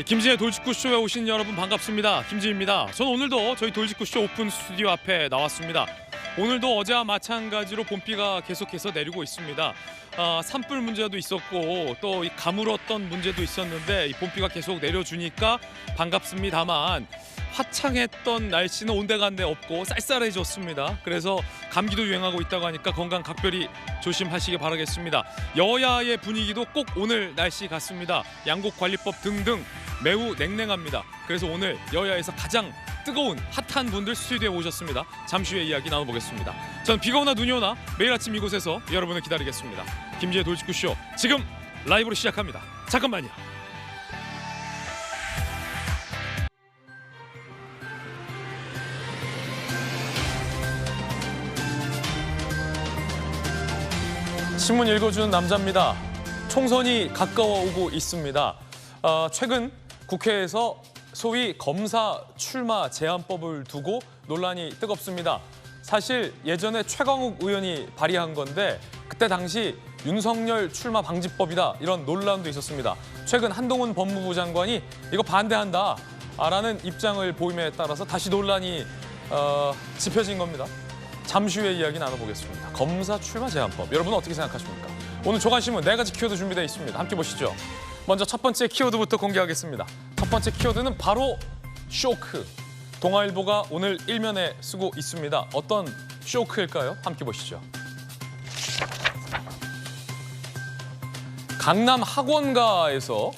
김진의 돌직구쇼에 오신 여러분 반갑습니다. 김진입니다. 저는 오늘도 저희 돌직구쇼 오픈 스튜디오 앞에 나왔습니다. 오늘도 어제와 마찬가지로 봄비가 계속해서 내리고 있습니다. 산불 문제도 있었고 또 가물었던 문제도 있었는데 이 봄비가 계속 내려주니까 반갑습니다만 화창했던 날씨는 온데간데 없고 쌀쌀해졌습니다. 그래서 감기도 유행하고 있다고 하니까 건강 각별히 조심하시기 바라겠습니다. 여야의 분위기도 꼭 오늘 날씨 같습니다. 양곡관리법 등등 매우 냉랭합니다. 그래서 오늘 여야에서 가장 뜨거운 핫한 분들 스튜디오에 오셨습니다. 잠시 후에 이야기 나눠보겠습니다. 저는 비가 오나 눈이 오나 매일 아침 이곳에서 여러분을 기다리겠습니다. 김지의 돌직구쇼 지금 라이브로 시작합니다. 잠깐만요. 신문 읽어주는 남자입니다. 총선이 가까워 오고 있습니다. 최근 국회에서 소위 검사 출마 제한법을 두고 논란이 뜨겁습니다. 사실 예전에 최광욱 의원이 발의한 건데 그때 당시 윤석열 출마 방지법이다 이런 논란도 있었습니다. 최근 한동훈 법무부 장관이 이거 반대한다 라는 입장을 보임에 따라서 다시 논란이 짚혀진 겁니다. 잠시 후에 이야기 나눠보겠습니다. 검사 출마 제한법 여러분 어떻게 생각하십니까? 오늘 조간신문 4가지 키워드 준비되어 있습니다. 함께 보시죠. 먼저 첫 번째 키워드부터 공개하겠습니다. 첫 번째 키워드는 바로 쇼크. 동아일보가 오늘 일면에 쓰고 있습니다. 어떤 쇼크일까요? 함께 보시죠. 강남 학원가에서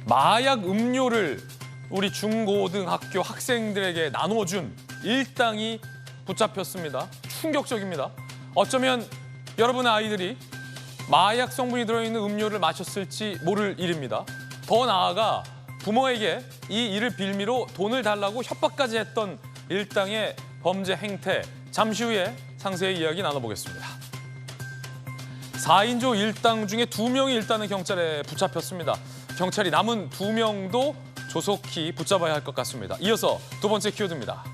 마약 음료를 우리 중고등학교 학생들에게 나눠준 일당이 붙잡혔습니다. 충격적입니다. 어쩌면 여러분의 아이들이 마약 성분이 들어있는 음료를 마셨을지 모를 일입니다. 더 나아가 부모에게 이 일을 빌미로 돈을 달라고 협박까지 했던 일당의 범죄 행태. 잠시 후에 상세히 이야기 나눠보겠습니다. 4인조 일당 중에 2명이 일단은 경찰에 붙잡혔습니다. 경찰이 남은 2명도 조속히 붙잡아야 할 것 같습니다. 이어서 두 번째 키워드입니다.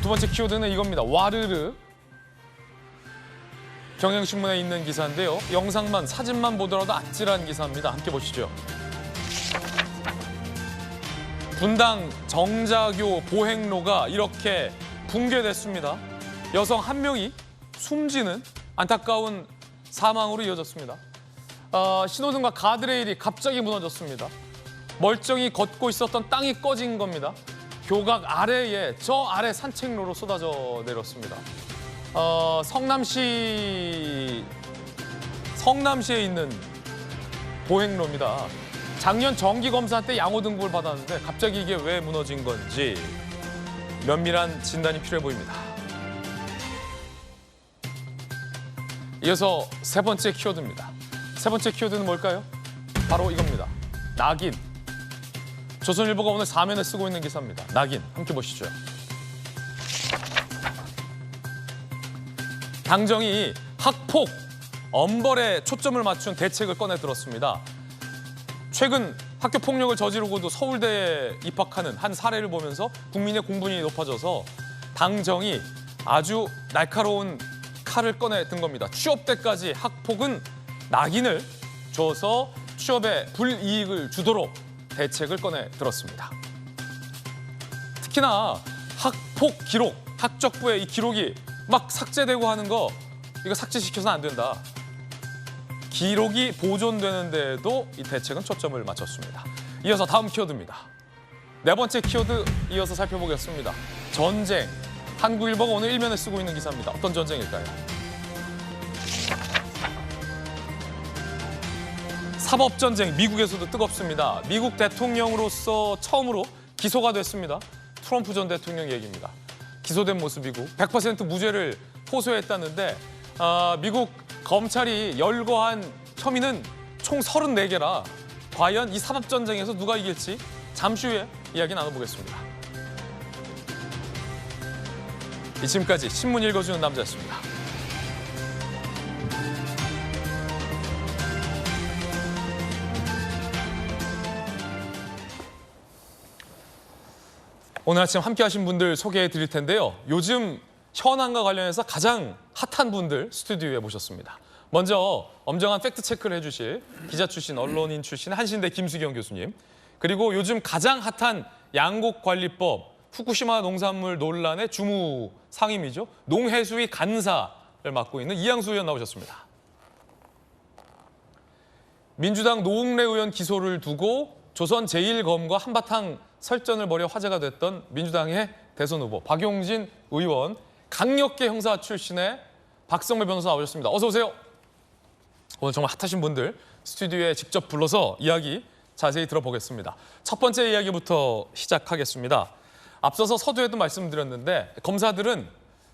두 번째 키워드는 이겁니다. 와르르. 경향신문에 있는 기사인데요. 영상만, 사진만 보더라도 아찔한 기사입니다. 함께 보시죠. 분당 정자교 보행로가 이렇게 붕괴됐습니다. 여성 한 명이 숨지는 안타까운 사망으로 이어졌습니다. 신호등과 가드레일이 갑자기 무너졌습니다. 멀쩡히 걷고 있었던 땅이 꺼진 겁니다. 교각 아래에 저 아래 산책로로 쏟아져 내렸습니다. 성남시에 있는 보행로입니다. 작년 정기검사 때 양호 등급을 받았는데 갑자기 이게 왜 무너진 건지 면밀한 진단이 필요해 보입니다. 이어서 세 번째 키워드입니다. 세 번째 키워드는 뭘까요? 바로 이겁니다. 낙인. 조선일보가 오늘 4면에 쓰고 있는 기사입니다. 낙인, 함께 보시죠. 당정이 학폭, 엄벌에 초점을 맞춘 대책을 꺼내 들었습니다. 최근 학교 폭력을 저지르고도 서울대에 입학하는 한 사례를 보면서 국민의 공분이 높아져서 당정이 아주 날카로운 칼을 꺼내 든 겁니다. 취업 때까지 학폭은 낙인을 줘서 취업에 불이익을 주도록 대책을 꺼내 들었습니다. 특히나 학폭 기록, 학적부에 이 기록이 막 삭제되고 하는 거 이거 삭제시켜서는 안 된다. 기록이 보존되는데도 이 대책은 초점을 맞췄습니다. 이어서 다음 키워드입니다. 네 번째 키워드 이어서 살펴보겠습니다. 전쟁. 한국일보가 오늘 일면에 쓰고 있는 기사입니다. 어떤 전쟁일까요? 사법전쟁, 미국에서도 뜨겁습니다. 미국 대통령으로서 처음으로 기소가 됐습니다. 트럼프 전 대통령 얘기입니다. 기소된 모습이고 100% 무죄를 호소했다는데 미국 검찰이 열거한 혐의는 총 34개라 과연 이 사법전쟁에서 누가 이길지 잠시 후에 이야기 나눠보겠습니다. 지금까지 신문 읽어주는 남자였습니다. 오늘 아침 함께 하신 분들 소개해 드릴 텐데요. 요즘 현안과 관련해서 가장 핫한 분들 스튜디오에 모셨습니다. 먼저 엄정한 팩트체크를 해주실 기자 출신, 언론인 출신 한신대 김수경 교수님, 그리고 요즘 가장 핫한 양곡관리법, 후쿠시마 농산물 논란의 주무 상임이죠. 농해수위 간사를 맡고 있는 이양수 의원 나오셨습니다. 민주당 노웅래 의원 기소를 두고 조선 제1검과 한바탕 설전을 벌여 화제가 됐던 민주당의 대선 후보 박용진 의원, 강력계 형사 출신의 박성배 변호사 나오셨습니다. 어서 오세요. 오늘 정말 핫하신 분들 스튜디오에 직접 불러서 이야기 자세히 들어보겠습니다. 첫 번째 이야기부터 시작하겠습니다. 앞서서 서두에도 말씀드렸는데 검사들은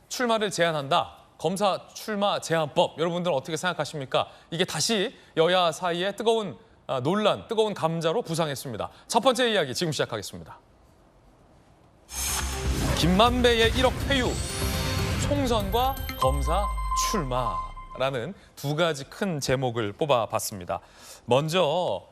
출마를 제한한다. 검사 출마 제한법, 여러분들은 어떻게 생각하십니까? 이게 다시 여야 사이에 뜨거운 논란, 뜨거운 감자로 부상했습니다. 첫 번째 이야기 지금 시작하겠습니다. 김만배의 1억 회유, 총선과 검사 출마라는 두 가지 큰 제목을 뽑아봤습니다. 먼저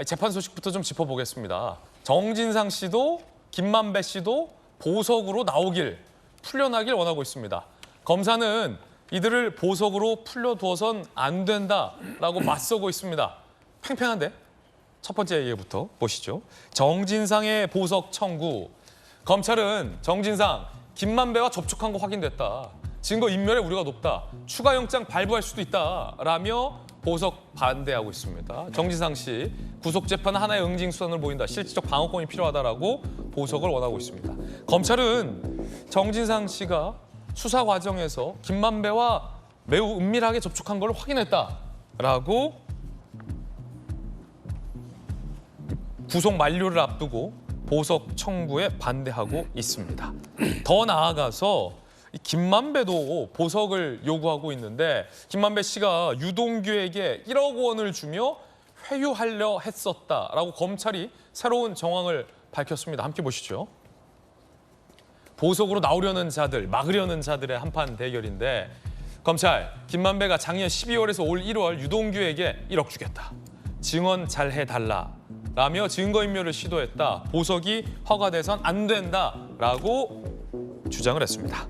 재판 소식부터 좀 짚어보겠습니다. 정진상 씨도 김만배 씨도 보석으로 나오길, 풀려나길 원하고 있습니다. 검사는 이들을 보석으로 풀려두어선 안 된다라고 맞서고 있습니다. 팽팽한데? 첫 번째 얘기부터 보시죠. 정진상의 보석 청구. 검찰은 정진상, 김만배와 접촉한 거 확인됐다. 증거 인멸의 우려가 높다. 추가 영장 발부할 수도 있다라며 보석 반대하고 있습니다. 정진상 씨 구속 재판 하나의 응징 수단을 보인다. 실질적 방어권이 필요하다라고 보석을 원하고 있습니다. 검찰은 정진상 씨가 수사 과정에서 김만배와 매우 은밀하게 접촉한 걸 확인했다라고 구속 만료를 앞두고 보석 청구에 반대하고 있습니다. 더 나아가서 김만배도 보석을 요구하고 있는데 김만배 씨가 유동규에게 1억 원을 주며 회유하려 했었다라고 검찰이 새로운 정황을 밝혔습니다. 함께 보시죠. 보석으로 나오려는 자들, 막으려는 자들의 한판 대결인데 검찰, 김만배가 작년 12월에서 올 1월 유동규에게 1억 주겠다. 증언 잘 해달라라며 증거인멸을 시도했다. 보석이 허가돼선 안 된다라고 주장을 했습니다.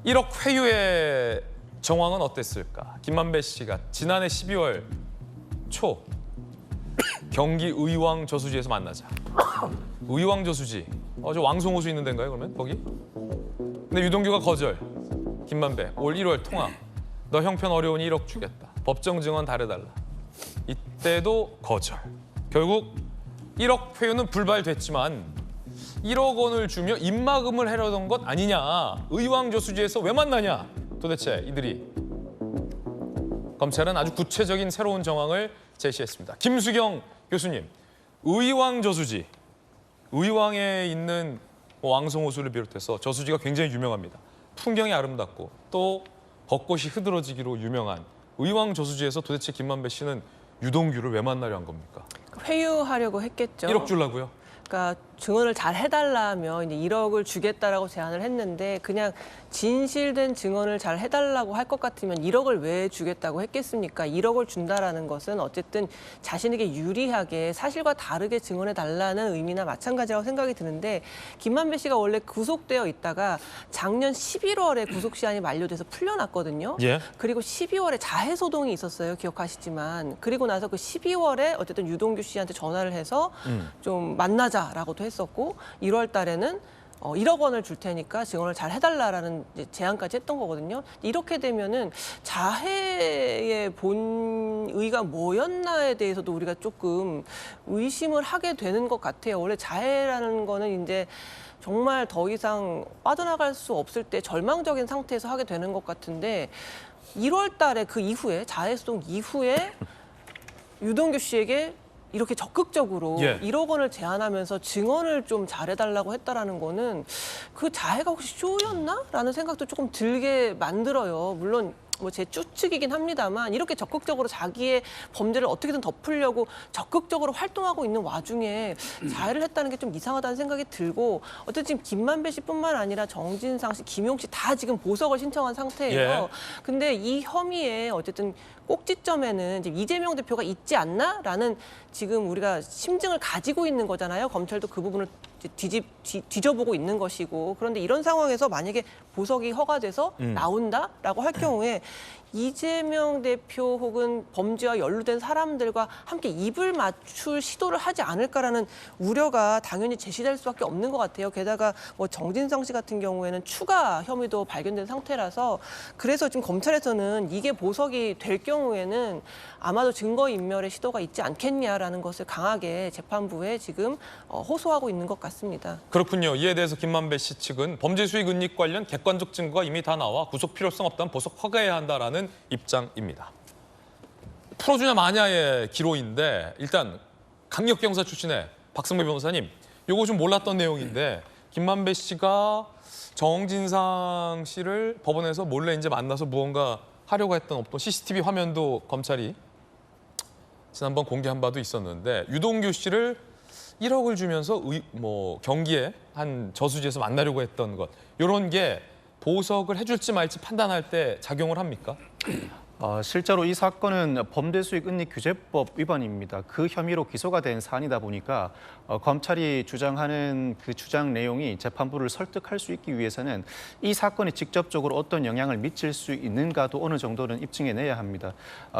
1억 회유의 정황은 어땠을까? 김만배 씨가 지난해 12월 초 경기 의왕 저수지에서 만나자. 의왕 저수지. 저 왕송호수 있는 데인가요, 그러면? 거기? 근데 유동규가 거절. 김만배, 올 1월 통화. 너 형편 어려우니 1억 주겠다. 법정 증언 달해달라. 이때도 거절. 결국 1억 회유는 불발됐지만 1억 원을 주며 입막음을 하려던 것 아니냐. 의왕 저수지에서 왜 만나냐. 도대체 이들이. 검찰은 아주 구체적인 새로운 정황을 제시했습니다. 김수경 교수님, 의왕 저수지. 의왕에 있는 왕송호수를 비롯해서 저수지가 굉장히 유명합니다. 풍경이 아름답고 또 벚꽃이 흐드러지기로 유명한 의왕 저수지에서 도대체 김만배 씨는 유동규를 왜 만나려 한 겁니까? 회유하려고 했겠죠. 1억 주려고요? 그러니까 증언을 잘 해달라며 이제 1억을 주겠다라고 제안을 했는데 그냥 진실된 증언을 잘 해달라고 할 것 같으면 1억을 왜 주겠다고 했겠습니까? 1억을 준다라는 것은 어쨌든 자신에게 유리하게 사실과 다르게 증언해달라는 의미나 마찬가지라고 생각이 드는데 김만배 씨가 원래 구속되어 있다가 작년 11월에 구속시한이 만료돼서 풀려났거든요. 예. 그리고 12월에 자해소동이 있었어요. 기억하시지만. 그리고 나서 그 12월에 어쨌든 유동규 씨한테 전화를 해서 좀 만나자라고도 했었고 1월 달에는 1억 원을 줄 테니까 증언을 잘 해달라라는 제안까지 했던 거거든요. 이렇게 되면은 자해의 본의가 뭐였나에 대해서도 우리가 조금 의심을 하게 되는 것 같아요. 원래 자해라는 거는 이제 정말 더 이상 빠져나갈 수 없을 때 절망적인 상태에서 하게 되는 것 같은데 1월 달에 그 이후에 자해소동 이후에 유동규 씨에게 이렇게 적극적으로 1억 원을 제안하면서 증언을 좀 잘해달라고 했다라는 거는 그 자해가 혹시 쇼였나? 라는 생각도 조금 들게 만들어요. 물론 뭐 제 추측이긴 합니다만 이렇게 적극적으로 자기의 범죄를 어떻게든 덮으려고 적극적으로 활동하고 있는 와중에 자해를 했다는 게 좀 이상하다는 생각이 들고 어쨌든 지금 김만배 씨뿐만 아니라 정진상 씨, 김용 씨 다 지금 보석을 신청한 상태예요. 근데 이 혐의에 어쨌든 꼭지점에는 지금 이재명 대표가 있지 않나라는 지금 우리가 심증을 가지고 있는 거잖아요. 검찰도 그 부분을 뒤져보고 있는 것이고 그런데 이런 상황에서 만약에 보석이 허가돼서 나온다라고 할 경우에 이재명 대표 혹은 범죄와 연루된 사람들과 함께 입을 맞출 시도를 하지 않을까라는 우려가 당연히 제시될 수밖에 없는 것 같아요. 게다가 뭐 정진상 씨 같은 경우에는 추가 혐의도 발견된 상태라서 그래서 지금 검찰에서는 이게 보석이 될 경우에는 아마도 증거인멸의 시도가 있지 않겠냐라는 것을 강하게 재판부에 지금 호소하고 있는 것 같습니다. 그렇군요. 이에 대해서 김만배 씨 측은 범죄 수익 은닉 관련 객관적 증거가 이미 다 나와 구속 필요성 없다면 보석 허가해야 한다라는 입장입니다. 풀어주냐 마냐의 기로인데 일단 강력경사 출신의 박승배 변호사님, 요거 좀 몰랐던 내용인데 김만배 씨가 정진상 씨를 법원에서 몰래 이제 만나서 무언가 하려고 했던 어떤 CCTV 화면도 검찰이 지난번 공개한 바도 있었는데 유동규 씨를 1억을 주면서 경기에 한 저수지에서 만나려고 했던 것, 이런 게 보석을 해줄지 말지 판단할 때 작용을 합니까? 실제로 이 사건은 범죄수익 은닉 규제법 위반입니다. 그 혐의로 기소가 된 사안이다 보니까 검찰이 주장하는 그 주장 내용이 재판부를 설득할 수 있기 위해서는 이 사건이 직접적으로 어떤 영향을 미칠 수 있는가도 어느 정도는 입증해내야 합니다.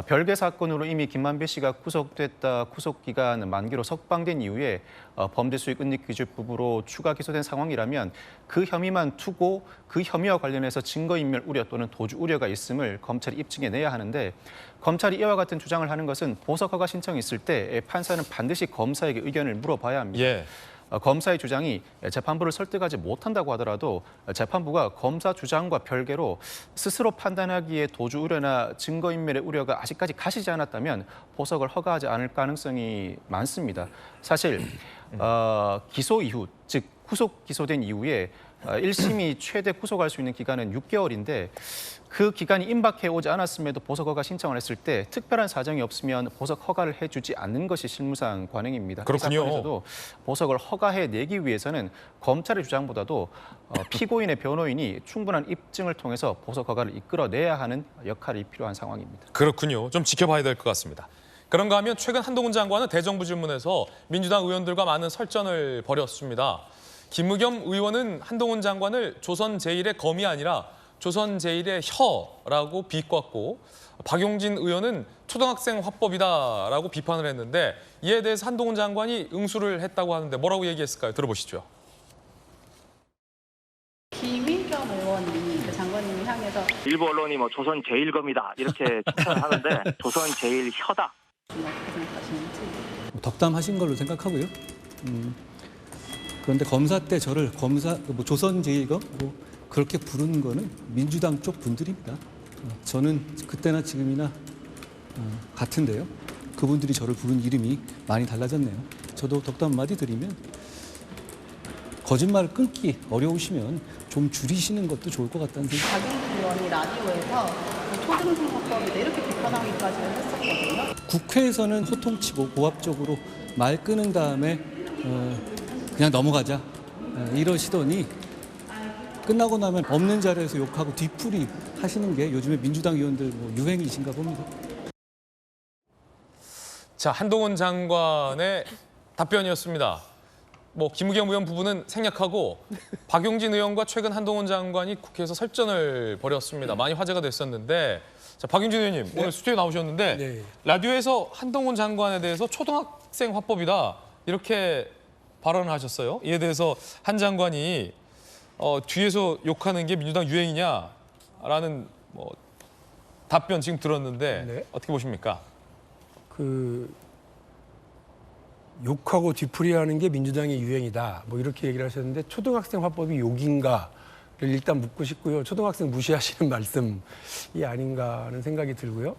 별개 사건으로 이미 김만배 씨가 구속됐다, 구속기간 만기로 석방된 이후에 범죄수익 은닉 규제법으로 추가 기소된 상황이라면 그 혐의만 두고 그 혐의와 관련해서 증거인멸 우려 또는 도주 우려가 있음을 검찰이 입증해내야 하는데, 검찰이 이와 같은 주장을 하는 것은 보석 허가 신청이 있을 때 판사는 반드시 검사에게 의견을 물어봐야 합니다. 예. 검사의 주장이 재판부를 설득하지 못한다고 하더라도 재판부가 검사 주장과 별개로 스스로 판단하기에 도주 우려나 증거인멸의 우려가 아직까지 가시지 않았다면 보석을 허가하지 않을 가능성이 많습니다. 사실 기소 이후, 즉 구속 기소된 이후에 1심이 최대 구속할 수 있는 기간은 6개월인데 그 기간이 임박해 오지 않았음에도 보석 허가 신청을 했을 때 특별한 사정이 없으면 보석 허가를 해주지 않는 것이 실무상 관행입니다. 그렇군요. 이 사건에서도 보석을 허가해 내기 위해서는 검찰의 주장보다도 피고인의 변호인이 충분한 입증을 통해서 보석 허가를 이끌어내야 하는 역할이 필요한 상황입니다. 그렇군요. 좀 지켜봐야 될 것 같습니다. 그런가 하면 최근 한동훈 장관은 대정부 질문에서 민주당 의원들과 많은 설전을 벌였습니다. 김의겸 의원은 한동훈 장관을 조선 제1의 검이 아니라 조선 제1의 혀라고 비꼬았고, 박용진 의원은 초등학생 화법이다라고 비판을 했는데 이에 대해서 한동훈 장관이 응수를 했다고 하는데 뭐라고 얘기했을까요? 들어보시죠. 김의겸 의원이 그 장관님을 향해서 일부 언론이 뭐 조선 제1검이다 이렇게 칭찬을 하는데 조선 제1혀다. 어떻게 생각하시는지. 덕담하신 걸로 생각하고요. 그런데 검사 때 저를 조선 제1검 그렇게 부르는 거는 민주당 쪽 분들입니다. 저는 그때나 지금이나 같은데요. 그분들이 저를 부른 이름이 많이 달라졌네요. 저도 덕담 한마디 드리면 거짓말을 끊기 어려우시면 좀 줄이시는 것도 좋을 것 같다는 생각. 박용진 의원이 라디오에서 초등생활법이다 이렇게 비판하기까지는 했었거든요. 국회에서는 호통치고 고압적으로 말 끊은 다음에 그냥 넘어가자 이러시더니 끝나고 나면 없는 자리에서 욕하고 뒤풀이 하시는 게 요즘에 민주당 의원들 유행이신가 봅니다. 자, 한동훈 장관의 답변이었습니다. 김의겸 의원 부분은 생략하고 박용진 의원과 최근 한동훈 장관이 국회에서 설전을 벌였습니다. 많이 화제가 됐었는데, 자, 박용진 의원님 오늘 스튜디오에 나오셨는데 라디오에서 한동훈 장관에 대해서 초등학생 화법이다 이렇게 발언을 하셨어요. 이에 대해서 한 장관이 뒤에서 욕하는 게 민주당 유행이냐라는 답변 지금 들었는데 어떻게 보십니까? 욕하고 뒤풀이하는 게 민주당의 유행이다. 이렇게 얘기를 하셨는데 초등학생 화법이 욕인가를 일단 묻고 싶고요. 초등학생 무시하시는 말씀이 아닌가 하는 생각이 들고요.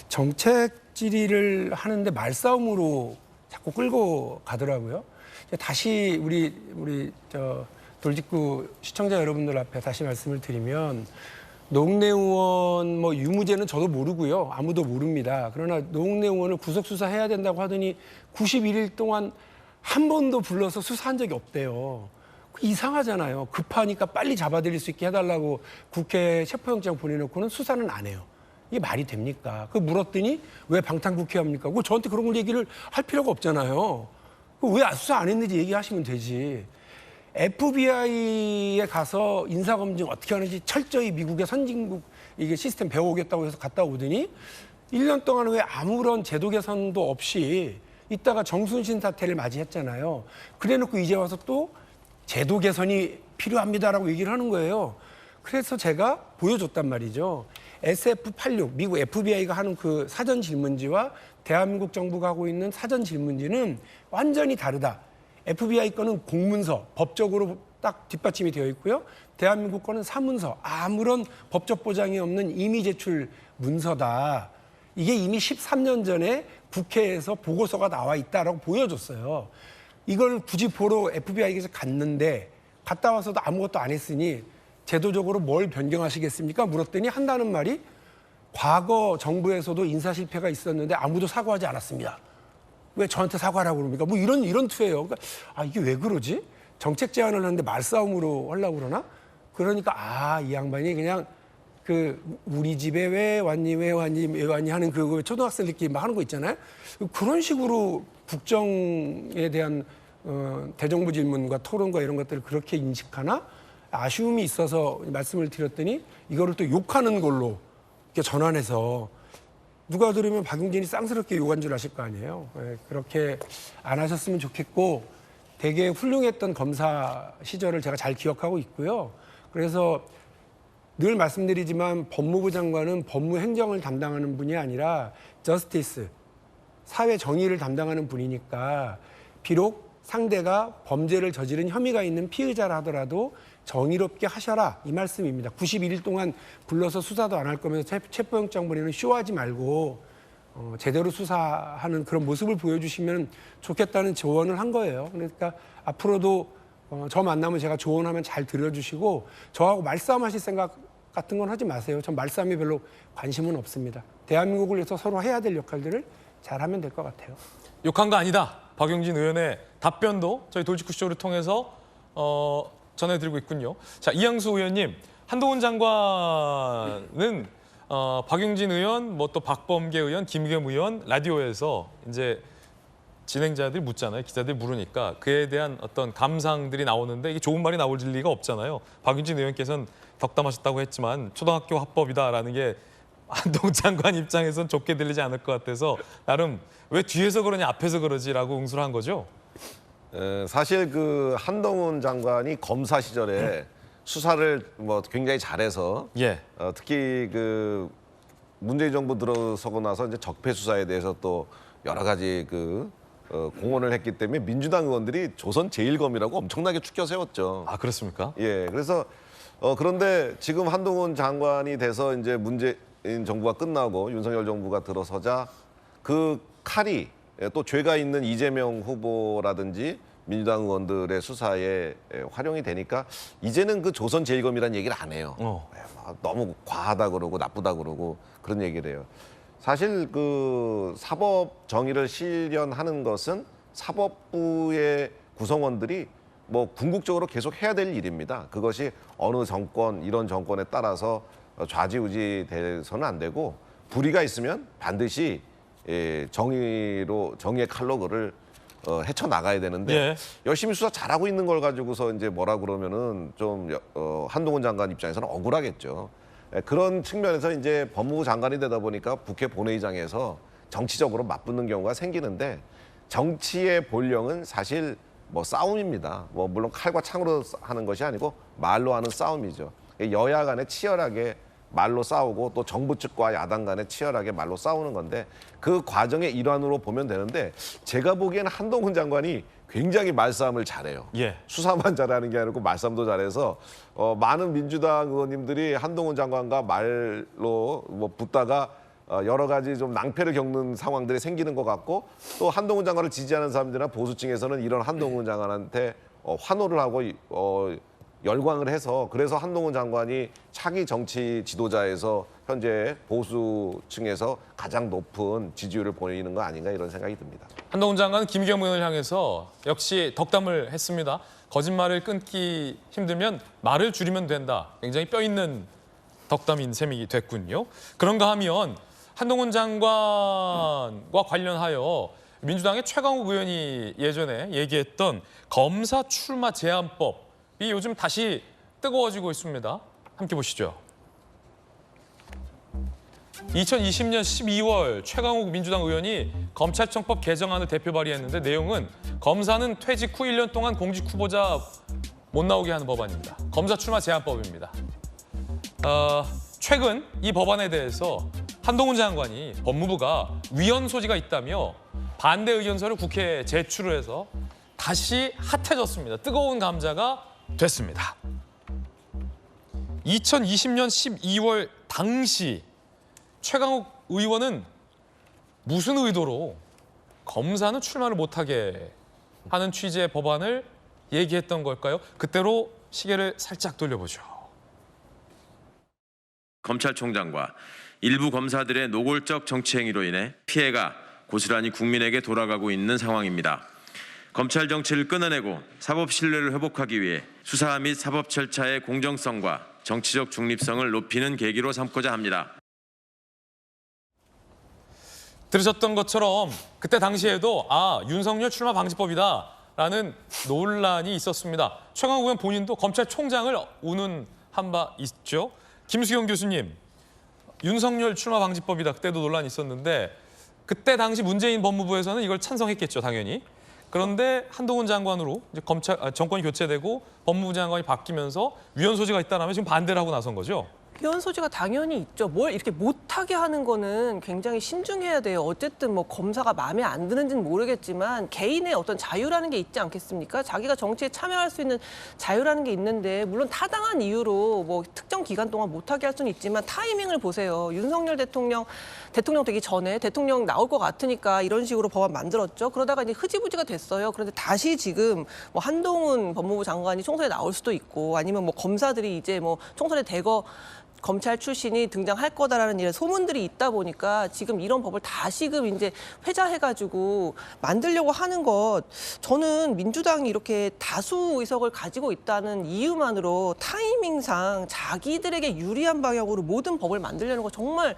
정책 질의를 하는데 말싸움으로 자꾸 끌고 가더라고요. 다시 우리 돌직구 시청자 여러분들 앞에 다시 말씀을 드리면 노웅래 의원 유무죄는 저도 모르고요. 아무도 모릅니다. 그러나 노웅래 의원을 구속 수사해야 된다고 하더니 91일 동안 한 번도 불러서 수사한 적이 없대요. 이상하잖아요. 급하니까 빨리 잡아들일 수 있게 해달라고 국회 체포영장 보내놓고는 수사는 안 해요. 이게 말이 됩니까? 물었더니 왜 방탄국회합니까? 저한테 그런 걸 얘기를 할 필요가 없잖아요. 왜 수사 안 했는지 얘기하시면 되지. FBI에 가서 인사검증 어떻게 하는지 철저히 미국의 선진국 이게 시스템 배워오겠다고 해서 갔다 오더니 1년 동안 왜 아무런 제도 개선도 없이 있다가 정순신 사태를 맞이했잖아요. 그래놓고 이제 와서 또 제도 개선이 필요합니다라고 얘기를 하는 거예요. 그래서 제가 보여줬단 말이죠. SF86 미국 FBI가 하는 그 사전 질문지와 대한민국 정부가 하고 있는 사전 질문지는 완전히 다르다. FBI 거는 공문서, 법적으로 딱 뒷받침이 되어 있고요. 대한민국 거는 사문서, 아무런 법적 보장이 없는 임의 제출 문서다. 이게 이미 13년 전에 국회에서 보고서가 나와 있다라고 보여줬어요. 이걸 굳이 보러 FBI에서 갔는데 갔다 와서도 아무것도 안 했으니 제도적으로 뭘 변경하시겠습니까? 물었더니 한다는 말이 과거 정부에서도 인사 실패가 있었는데 아무도 사과하지 않았습니다. 왜 저한테 사과하라고 그럽니까? 뭐 이런 투예요. 그러니까 이게 왜 그러지? 정책 제안을 하는데 말싸움으로 하려고 그러나? 그러니까 이 양반이 그냥 그 우리 집에 왜 왔니 하는 그 초등학생들끼리 막 하는 거 있잖아요. 그런 식으로 국정에 대한 대정부 질문과 토론과 이런 것들을 그렇게 인식하나? 아쉬움이 있어서 말씀을 드렸더니 이거를 또 욕하는 걸로 이렇게 전환해서 누가 들으면 박용진이 쌍스럽게 욕한 줄 아실 거 아니에요. 그렇게 안 하셨으면 좋겠고 되게 훌륭했던 검사 시절을 제가 잘 기억하고 있고요. 그래서 늘 말씀드리지만 법무부 장관은 법무행정을 담당하는 분이 아니라 저스티스, 사회 정의를 담당하는 분이니까 비록 상대가 범죄를 저지른 혐의가 있는 피의자라 하더라도 정의롭게 하셔라 이 말씀입니다. 91일 동안 불러서 수사도 안 할 거면서 체포영장 벌이는 쇼하지 말고 제대로 수사하는 그런 모습을 보여주시면 좋겠다는 조언을 한 거예요. 그러니까 앞으로도 저 만나면 제가 조언하면 잘 들어주시고 저하고 말싸움하실 생각 같은 건 하지 마세요. 전 말싸움에 별로 관심은 없습니다. 대한민국을 위해서 서로 해야 될 역할들을 잘하면 될 것 같아요. 욕한 거 아니다. 박용진 의원의 답변도 저희 돌직구쇼를 통해서 전해드리고 있군요. 자, 이양수 의원님, 한동훈 장관은 박용진 의원, 뭐 또 박범계 의원, 김의겸 의원 라디오에서 이제 진행자들이 묻잖아요. 기자들이 물으니까 그에 대한 어떤 감상들이 나오는데 이게 좋은 말이 나올 리가 없잖아요. 박용진 의원께서는 덕담하셨다고 했지만 초등학교 합법이다라는 게 한동훈 장관 입장에선 좋게 들리지 않을 것 같아서 나름 왜 뒤에서 그러냐 앞에서 그러지라고 응수를 한 거죠. 사실 그 한동훈 장관이 검사 시절에 수사를 뭐 굉장히 잘해서 예. 특히 그 문재인 정부 들어서고 나서 이제 적폐 수사에 대해서 또 여러 가지 그 공헌을 했기 때문에 민주당 의원들이 조선 제일검이라고 엄청나게 추켜 세웠죠. 아, 그렇습니까? 예, 그래서 그런데 지금 한동훈 장관이 돼서 이제 문재인 정부가 끝나고 윤석열 정부가 들어서자 그 칼이 또 죄가 있는 이재명 후보라든지 민주당 의원들의 수사에 활용이 되니까 이제는 그 조선 제일검이라는 얘기를 안 해요. 너무 과하다 그러고 나쁘다 그러고 그런 얘기를 해요. 사실 그 사법 정의를 실현하는 것은 사법부의 구성원들이 뭐 궁극적으로 계속 해야 될 일입니다. 그것이 어느 정권, 이런 정권에 따라서 좌지우지 돼서는 안 되고 불의가 있으면 반드시 정의의 칼로 그를 헤쳐나가야 되는데 예. 열심히 수사 잘하고 있는 걸 가지고서 이제 뭐라 그러면은 좀 한동훈 장관 입장에서는 억울하겠죠. 그런 측면에서 이제 법무부 장관이 되다 보니까 국회 본회의장에서 정치적으로 맞붙는 경우가 생기는데 정치의 본령은 사실 뭐 싸움입니다. 뭐 물론 칼과 창으로 하는 것이 아니고 말로 하는 싸움이죠. 여야 간에 치열하게 말로 싸우고 또 정부 측과 야당 간에 치열하게 말로 싸우는 건데 그 과정의 일환으로 보면 되는데 제가 보기에는 한동훈 장관이 굉장히 말싸움을 잘해요. 예. 수사만 잘하는 게 아니고 말싸움도 잘해서 많은 민주당 의원님들이 한동훈 장관과 말로 뭐 붙다가 여러 가지 좀 낭패를 겪는 상황들이 생기는 것 같고 또 한동훈 장관을 지지하는 사람들이나 보수층에서는 이런 한동훈 장관한테 환호를 하고 열광을 해서 그래서 한동훈 장관이 차기 정치 지도자에서 현재 보수층에서 가장 높은 지지율을 보이는 거 아닌가 이런 생각이 듭니다. 한동훈 장관은 김의겸 의원을 향해서 역시 덕담을 했습니다. 거짓말을 끊기 힘들면 말을 줄이면 된다. 굉장히 뼈 있는 덕담인 셈이 됐군요. 그런가 하면 한동훈 장관과 관련하여 민주당의 최강욱 의원이 예전에 얘기했던 검사 출마 제한법이 요즘 다시 뜨거워지고 있습니다. 함께 보시죠. 2020년 12월 최강욱 민주당 의원이 검찰청법 개정안을 대표 발의했는데 내용은 검사는 퇴직 후 1년 동안 공직 후보자 못 나오게 하는 법안입니다. 검사 출마 제한법입니다. 최근 이 법안에 대해서 한동훈 장관이 법무부가 위헌 소지가 있다며 반대 의견서를 국회에 제출을 해서 다시 핫해졌습니다. 뜨거운 감자가 됐습니다. 2020년 12월 당시 최강욱 의원은 무슨 의도로 검사는 출마를 못하게 하는 취지의 법안을 얘기했던 걸까요? 그때로 시계를 살짝 돌려보죠. 검찰총장과 일부 검사들의 노골적 정치 행위로 인해 피해가 고스란히 국민에게 돌아가고 있는 상황입니다. 검찰 정치를 끊어내고 사법 신뢰를 회복하기 위해 수사 및 사법 절차의 공정성과 정치적 중립성을 높이는 계기로 삼고자 합니다. 들으셨던 것처럼 그때 당시에도 윤석열 출마 방지법이다라는 논란이 있었습니다. 최강욱 의원 본인도 검찰총장을 운운한 바 있죠. 김수경 교수님, 윤석열 출마 방지법이다. 그때도 논란이 있었는데 그때 당시 문재인 법무부에서는 이걸 찬성했겠죠, 당연히. 그런데 한동훈 장관으로 이제 정권이 교체되고 법무부 장관이 바뀌면서 위헌 소지가 있다라면 지금 반대를 하고 나선 거죠. 위헌 소지가 당연히 있죠. 뭘 이렇게 못하게 하는 거는 굉장히 신중해야 돼요. 어쨌든 뭐 검사가 마음에 안 드는지는 모르겠지만 개인의 어떤 자유라는 게 있지 않겠습니까? 자기가 정치에 참여할 수 있는 자유라는 게 있는데 물론 타당한 이유로 뭐 특정 기간 동안 못하게 할 수는 있지만 타이밍을 보세요. 윤석열 대통령 되기 전에 대통령 나올 것 같으니까 이런 식으로 법안 만들었죠. 그러다가 이제 흐지부지가 됐어요. 그런데 다시 지금 뭐 한동훈 법무부 장관이 총선에 나올 수도 있고 아니면 뭐 검사들이 이제 뭐 총선에 대거 검찰 출신이 등장할 거다라는 이런 소문들이 있다 보니까 지금 이런 법을 다시금 이제 회자해가지고 만들려고 하는 것, 저는 민주당이 이렇게 다수 의석을 가지고 있다는 이유만으로 타이밍상 자기들에게 유리한 방향으로 모든 법을 만들려는 거 정말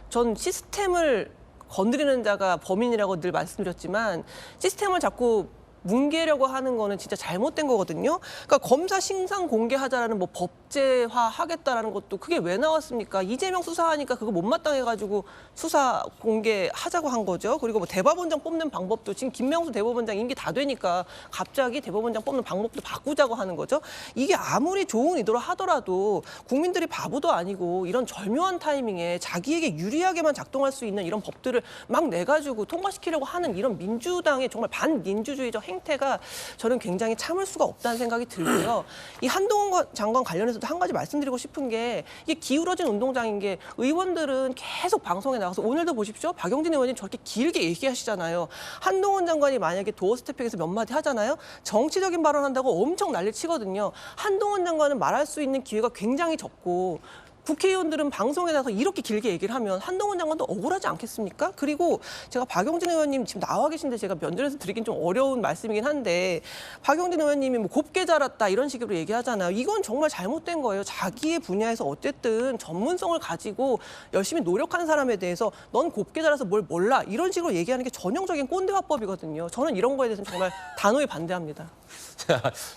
전 시스템을 건드리는 자가 범인이라고 늘 말씀드렸지만 시스템을 자꾸 뭉개려고 하는 거는 진짜 잘못된 거거든요. 그러니까 검사 신상 공개하자라는 뭐 법제화 하겠다라는 것도 그게 왜 나왔습니까? 이재명 수사하니까 그거 못마땅해가지고 수사 공개하자고 한 거죠. 그리고 뭐 대법원장 뽑는 방법도 지금 김명수 대법원장 임기 다 되니까 갑자기 대법원장 뽑는 방법도 바꾸자고 하는 거죠. 이게 아무리 좋은 의도로 하더라도 국민들이 바보도 아니고 이런 절묘한 타이밍에 자기에게 유리하게만 작동할 수 있는 이런 법들을 막 내가지고 통과시키려고 하는 이런 민주당의 정말 반민주주의적 행태가 저는 굉장히 참을 수가 없다는 생각이 들고요. 이 한동훈 장관 관련해서도 한 가지 말씀드리고 싶은 게 이게 기울어진 운동장인 게 의원들은 계속 방송에 나가서 오늘도 보십시오. 박용진 의원님 저렇게 길게 얘기하시잖아요. 한동훈 장관이 만약에 도어 스태핑에서 몇 마디 하잖아요. 정치적인 발언한다고 엄청 난리 치거든요. 한동훈 장관은 말할 수 있는 기회가 굉장히 적고 국회의원들은 방송에 나가서 이렇게 길게 얘기를 하면 한동훈 장관도 억울하지 않겠습니까? 그리고 제가 박용진 의원님 지금 나와 계신데 제가 면전에서 드리긴 좀 어려운 말씀이긴 한데 박용진 의원님이 뭐 곱게 자랐다 이런 식으로 얘기하잖아요. 이건 정말 잘못된 거예요. 자기의 분야에서 어쨌든 전문성을 가지고 열심히 노력하는 사람에 대해서 넌 곱게 자라서 뭘 몰라 이런 식으로 얘기하는 게 전형적인 꼰대화법이거든요. 저는 이런 거에 대해서는 정말 단호히 반대합니다.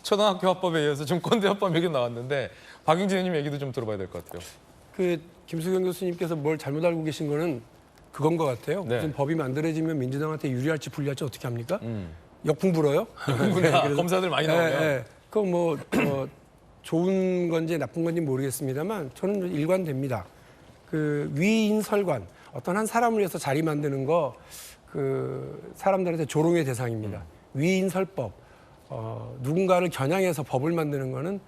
초등학교 화법에 의해서 좀 꼰대 화법 얘기 나왔는데 박용진 의원님 얘기도 좀 들어봐야 될 것 같아요. 그 김수경 교수님께서 뭘 잘못 알고 계신 거는 그건 것 같아요. 네. 무슨 법이 만들어지면 민주당한테 유리할지 불리할지 어떻게 합니까? 역풍 불어요? 그래서 검사들 많이 나오면. 그건 뭐 좋은 건지 나쁜 건지 모르겠습니다만 저는 일관됩니다. 그 위인설관 어떤 한 사람을 위해서 자리 만드는 거 그 사람들한테 조롱의 대상입니다. 위인설법 누군가를 겨냥해서 법을 만드는 거는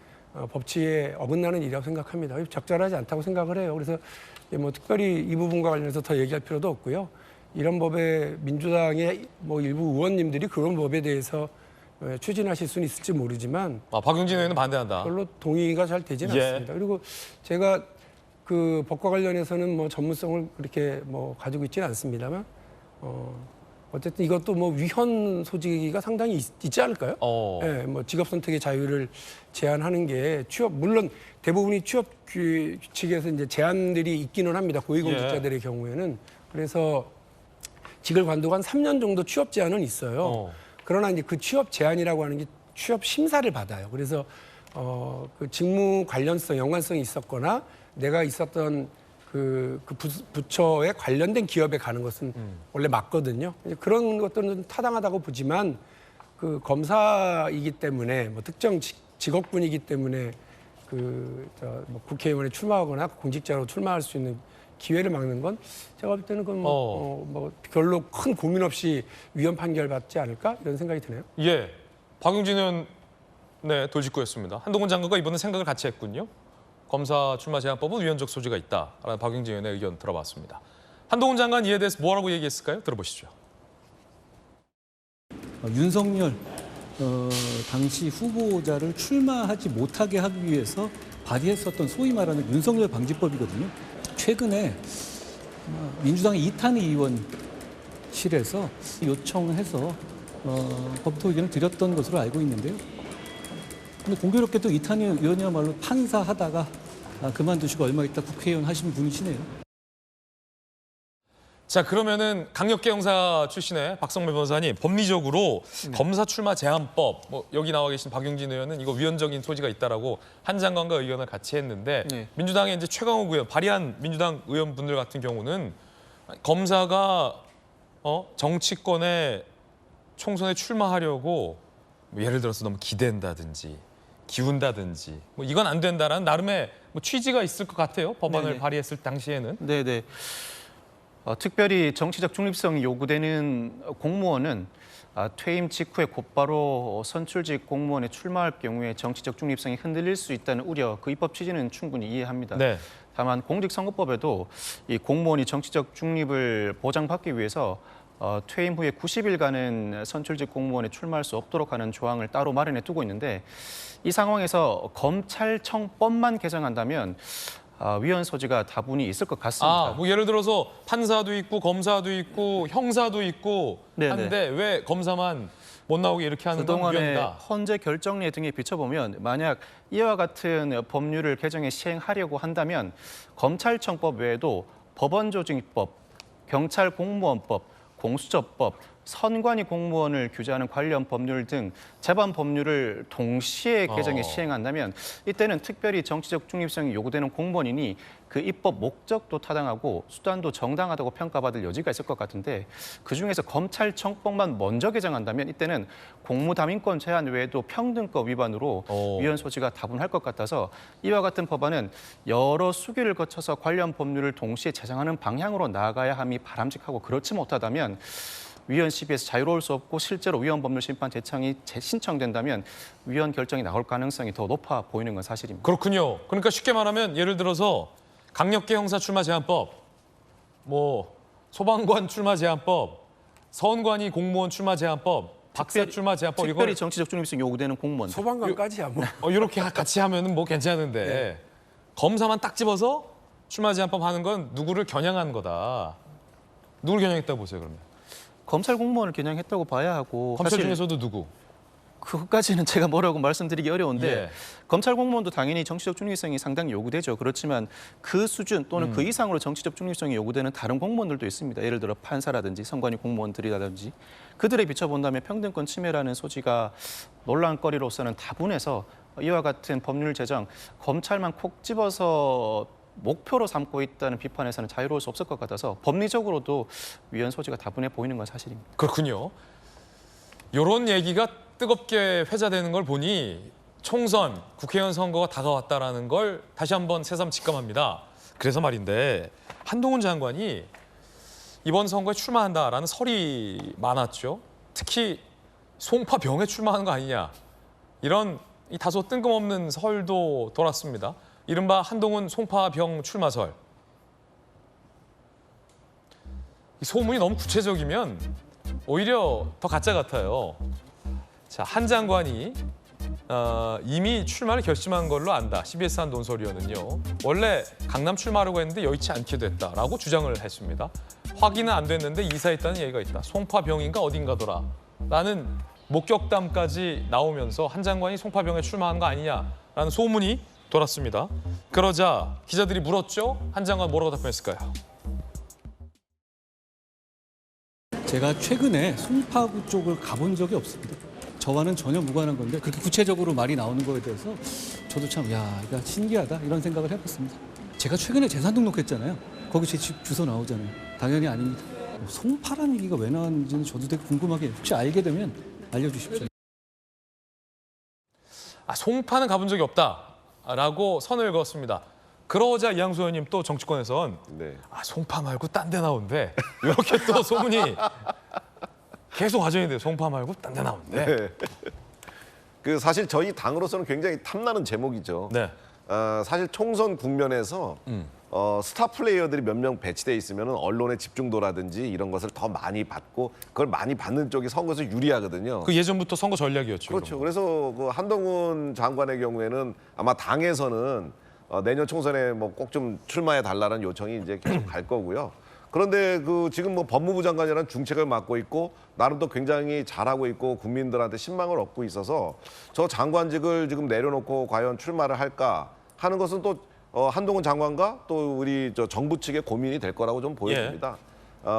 법치에 어긋나는 일이라고 생각합니다. 적절하지 않다고 생각을 해요. 그래서 뭐 특별히 이 부분과 관련해서 더 얘기할 필요도 없고요. 이런 법에 민주당의 뭐 일부 의원님들이 그런 법에 대해서 추진하실 수는 있을지 모르지만 박용진 의원은 반대한다. 별로 동의가 잘 되지는 않습니다. 그리고 제가 그 법과 관련해서는 뭐 전문성을 그렇게 뭐 가지고 있지는 않습니다만 어쨌든 이것도 뭐 위헌 소지가 상당히 있지 않을까요? 예, 뭐 직업 선택의 자유를 제한하는 게 취업 물론 대부분이 취업 규칙에서 이제 제한들이 있기는 합니다. 고위공직자들의 경우에는 그래서 직을 관두고 한 3년 정도 취업 제한은 있어요. 그러나 이제 그 취업 제한이라고 하는 게 취업 심사를 받아요. 그래서 그 직무 관련성, 연관성이 있었거나 내가 있었던 부처에 관련된 기업에 가는 것은 원래 맞거든요. 그런 것들은 타당하다고 보지만 그 검사이기 때문에 뭐 특정 직업군이기 때문에 뭐 국회의원에 출마하거나 공직자로 출마할 수 있는 기회를 막는 건 제가 볼 때는 그건 뭐 별로 큰 고민 없이 위헌 판결 받지 않을까 이런 생각이 드네요. 예, 박용진 의원 네, 돌직구였습니다. 한동훈 장관과 이번에 생각을 같이 했군요. 검사 출마 제한법은 위헌적 소지가 있다라는 박용진 의원의 의견 들어봤습니다. 한동훈 장관 이에 대해서 뭐라고 얘기했을까요? 들어보시죠. 윤석열 당시 후보자를 출마하지 못하게 하기 위해서 발의했었던 소위 말하는 윤석열 방지법이거든요. 최근에 민주당의 이탄희 의원실에서 요청해서 검토 의견을 드렸던 것으로 알고 있는데요. 근데 공교롭게도 이탄희 의원이야말로 판사하다가 그만두시고 얼마 있다 국회의원 하신 분이시네요. 자, 그러면은 강력계 형사 출신의 박성배 변호사님, 법리적으로 검사 출마 제한법, 뭐 여기 나와 계신 박용진 의원은 이거 위헌적인 소지가 있다라고 한 장관과 의견을 같이 했는데 민주당의 이제 최강욱 의원, 발의한 민주당 의원분들 같은 경우는 검사가 정치권에 총선에 출마하려고 뭐 예를 들어서 너무 기댄다든지 기운다든지 뭐 이건 안 된다라는 나름의 뭐 취지가 있을 것 같아요. 법안을 발의했을 당시에는. 네네. 특별히 정치적 중립성이 요구되는 공무원은 퇴임 직후에 곧바로 선출직 공무원에 출마할 경우에 정치적 중립성이 흔들릴 수 있다는 우려, 그 입법 취지는 충분히 이해합니다. 네. 다만 공직선거법에도 이 공무원이 정치적 중립을 보장받기 위해서 퇴임 후에 90일간은 선출직 공무원에 출마할 수 없도록 하는 조항을 따로 마련해 두고 있는데 이 상황에서 검찰청법만 개정한다면 위헌 소지가 다분히 있을 것 같습니다. 뭐 예를 들어서 판사도 있고 검사도 있고 형사도 있고 한데 왜 검사만 못 나오게 이렇게 하는 건 그동안의 위헌이다. 헌재 결정례 등에 비춰보면 만약 이와 같은 법률을 개정해 시행하려고 한다면 검찰청법 외에도 법원조직법, 경찰공무원법, 공수처법, 선관위 공무원을 규제하는 관련 법률 등 제반 법률을 동시에 개정해 시행한다면 이때는 특별히 정치적 중립성이 요구되는 공무원이니 그 입법 목적도 타당하고 수단도 정당하다고 평가받을 여지가 있을 것 같은데 그중에서 검찰청법만 먼저 개정한다면 이때는 공무담임권 제한 외에도 평등법 위반으로 위헌 소지가 다분할 것 같아서 이와 같은 법안은 여러 수기를 거쳐서 관련 법률을 동시에 제정하는 방향으로 나아가야 함이 바람직하고 그렇지 못하다면 위헌 시비에서 자유로울 수 없고 실제로 위헌 법률 심판 제청이 신청된다면 위헌 결정이 나올 가능성이 더 높아 보이는 건 사실입니다. 그렇군요. 그러니까 쉽게 말하면 예를 들어서 강력계 형사 출마 제한법, 뭐 소방관 출마 제한법, 선관위 공무원 출마 제한법, 박사 출마 제한법 특별히 정치적 중립성이 요구되는 공무원. 소방관까지야 뭐. 이렇게 같이 하면은 뭐 괜찮은데 검사만 딱 집어서 출마 제한법 하는 건 누구를 겨냥한 거다. 누구를 겨냥했다고 보세요, 그러면? 검찰 공무원을 겨냥했다고 봐야 하고 검찰 중에서도 누구? 그것까지는 제가 뭐라고 말씀드리기 어려운데 검찰 공무원도 당연히 정치적 중립성이 상당히 요구되죠. 그렇지만 그 수준 또는 그 이상으로 정치적 중립성이 요구되는 다른 공무원들도 있습니다. 예를 들어 판사라든지 선관위 공무원들이라든지 그들에 비춰본다면 평등권 침해라는 소지가 논란거리로서는 다분해서 이와 같은 법률 제정 검찰만 콕 집어서 목표로 삼고 있다는 비판에서는 자유로울 수 없을 것 같아서 법리적으로도 위헌 소지가 다분해 보이는 건 사실입니다. 그렇군요. 이런 얘기가 뜨겁게 회자되는 걸 보니 총선, 국회의원 선거가 다가왔다라는 걸 다시 한번 새삼 직감합니다. 그래서 말인데 한동훈 장관이 이번 선거에 출마한다라는 설이 많았죠. 특히 송파병에 출마하는 거 아니냐. 이런 이 다소 뜬금없는 설도 돌았습니다. 이른바 한동훈 송파병 출마설. 이 소문이 너무 구체적이면 오히려 더 가짜 같아요. 자, 한 장관이 이미 출마를 결심한 걸로 안다. CBS 한 논설위원은요. 원래 강남 출마하려고 했는데 여의치 않게 됐다라고 주장을 했습니다. 확인은 안 됐는데 이사했다는 얘기가 있다. 송파병인가 어딘가더라. 라는 목격담까지 나오면서 한 장관이 송파병에 출마한 거 아니냐라는 소문이 돌았습니다. 그러자 기자들이 물었죠. 한 장관 뭐라고 답변했을까요? 제가 최근에 송파구 쪽을 가본 적이 없습니다. 저와는 전혀 무관한 건데 그렇게 구체적으로 말이 나오는 거에 대해서 저도 참 이거 신기하다 이런 생각을 해봤습니다. 제가 최근에 재산 등록했잖아요. 거기 제 집 주소 나오잖아요. 당연히 아닙니다. 송파라는 얘기가 왜 나왔는지는 저도 되게 궁금하게 혹시 알게 되면 알려주십시오. 송파는 가본 적이 없다라고 선을 그었습니다. 그러자 이양수 의원님 또 정치권에선 네. 송파 말고 딴 데 나온대. 이렇게 또 소문이 계속 가정이 돼요. 송파 말고 딴 데 나온대. 네. 그 사실 저희 당으로서는 굉장히 탐나는 제목이죠. 네. 사실 총선 국면에서 스타 플레이어들이 몇 명 배치돼 있으면 언론의 집중도라든지 이런 것을 더 많이 받고 그걸 많이 받는 쪽이 선거에서 유리하거든요. 그 예전부터 선거 전략이었죠. 그렇죠. 그래서 그 한동훈 장관의 경우에는 아마 당에서는 내년 총선에 뭐 꼭 좀 출마해 달라는 요청이 이제 계속 갈 거고요. 그런데 그 지금 뭐 법무부 장관이라는 중책을 맡고 있고 나름 또 굉장히 잘하고 있고 국민들한테 신망을 얻고 있어서 저 장관직을 지금 내려놓고 과연 출마를 할까 하는 것은 또 한동훈 장관과 또 우리 저 정부 측의 고민이 될 거라고 좀 보여집니다.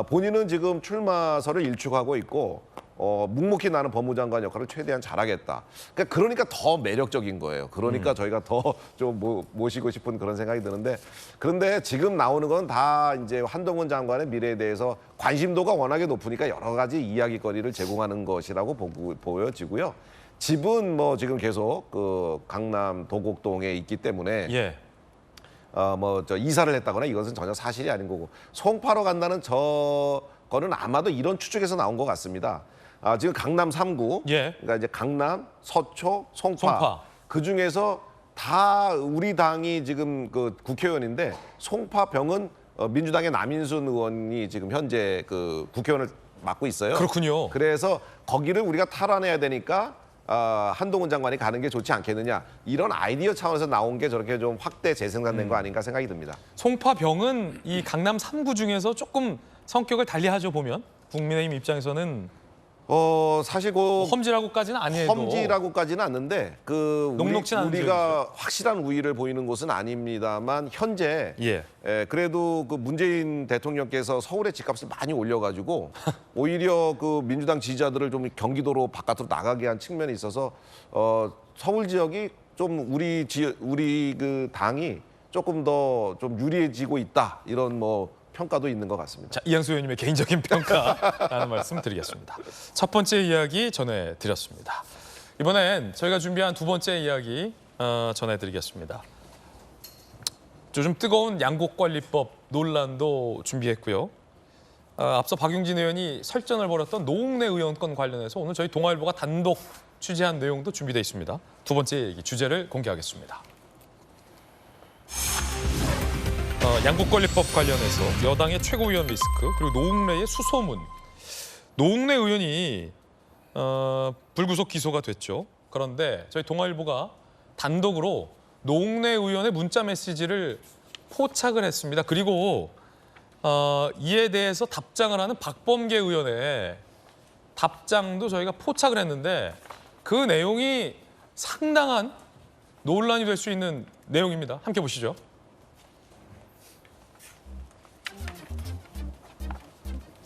본인은 지금 출마설을 일축하고 있고 묵묵히 나는 법무장관 역할을 최대한 잘하겠다. 그러니까 더 매력적인 거예요. 그러니까 저희가 더 좀 모시고 싶은 그런 생각이 드는데 그런데 지금 나오는 건 다 이제 한동훈 장관의 미래에 대해서 관심도가 워낙에 높으니까 여러 가지 이야기거리를 제공하는 것이라고 보여지고요. 집은 뭐 지금 계속 그 강남 도곡동에 있기 때문에 예. 뭐 저 이사를 했다거나 이것은 전혀 사실이 아닌 거고 송파로 간다는 저거는 아마도 이런 추측에서 나온 것 같습니다. 지금 강남 3구, 예. 그러니까 이제 강남, 서초, 송파. 그 중에서 다 우리 당이 지금 그 국회의원인데 송파병은 민주당의 남인순 의원이 지금 현재 그 국회의원을 맡고 있어요. 그렇군요. 그래서 거기를 우리가 탈환해야 되니까 한동훈 장관이 가는 게 좋지 않겠느냐 이런 아이디어 차원에서 나온 게 저렇게 좀 확대 재생산된 거 아닌가 생각이 듭니다. 송파병은 이 강남 3구 중에서 조금 성격을 달리하죠 보면 국민의힘 입장에서는 사실 그 험지라고까지는 아니에도 험지라고까지는 않는데 그 녹록진 않은 우리가 확실한 우위를 보이는 곳은 아닙니다만 현재 예. 그래도 그 문재인 대통령께서 서울의 집값을 많이 올려가지고 오히려 그 민주당 지지자들을 좀 경기도로 바깥으로 나가게 한 측면이 있어서 서울 지역이 좀 우리 그 당이 조금 더 좀 유리해지고 있다 이런 뭐 평가도 있는 것 같습니다. 자, 이양수 의원님의 개인적인 평가라는 말씀 드리겠습니다. 첫 번째 이야기 전해드렸습니다. 이번엔 저희가 준비한 두 번째 이야기 전해드리겠습니다. 요즘 뜨거운 양곡관리법 논란도 준비했고요. 앞서 박용진 의원이 설전을 벌였던 노웅래 의원 건 관련해서 오늘 저희 동아일보가 단독 취재한 내용도 준비되어 있습니다. 두 번째 얘기, 주제를 공개하겠습니다. 양곡관리법 관련해서 여당의 최고위원 리스크 그리고 노웅래의 수소문. 노웅래 의원이 불구속 기소가 됐죠. 그런데 저희 동아일보가 단독으로 노웅래 의원의 문자 메시지를 포착을 했습니다. 그리고 이에 대해서 답장을 하는 박범계 의원의 답장도 저희가 포착을 했는데 그 내용이 상당한 논란이 될 수 있는 내용입니다. 함께 보시죠.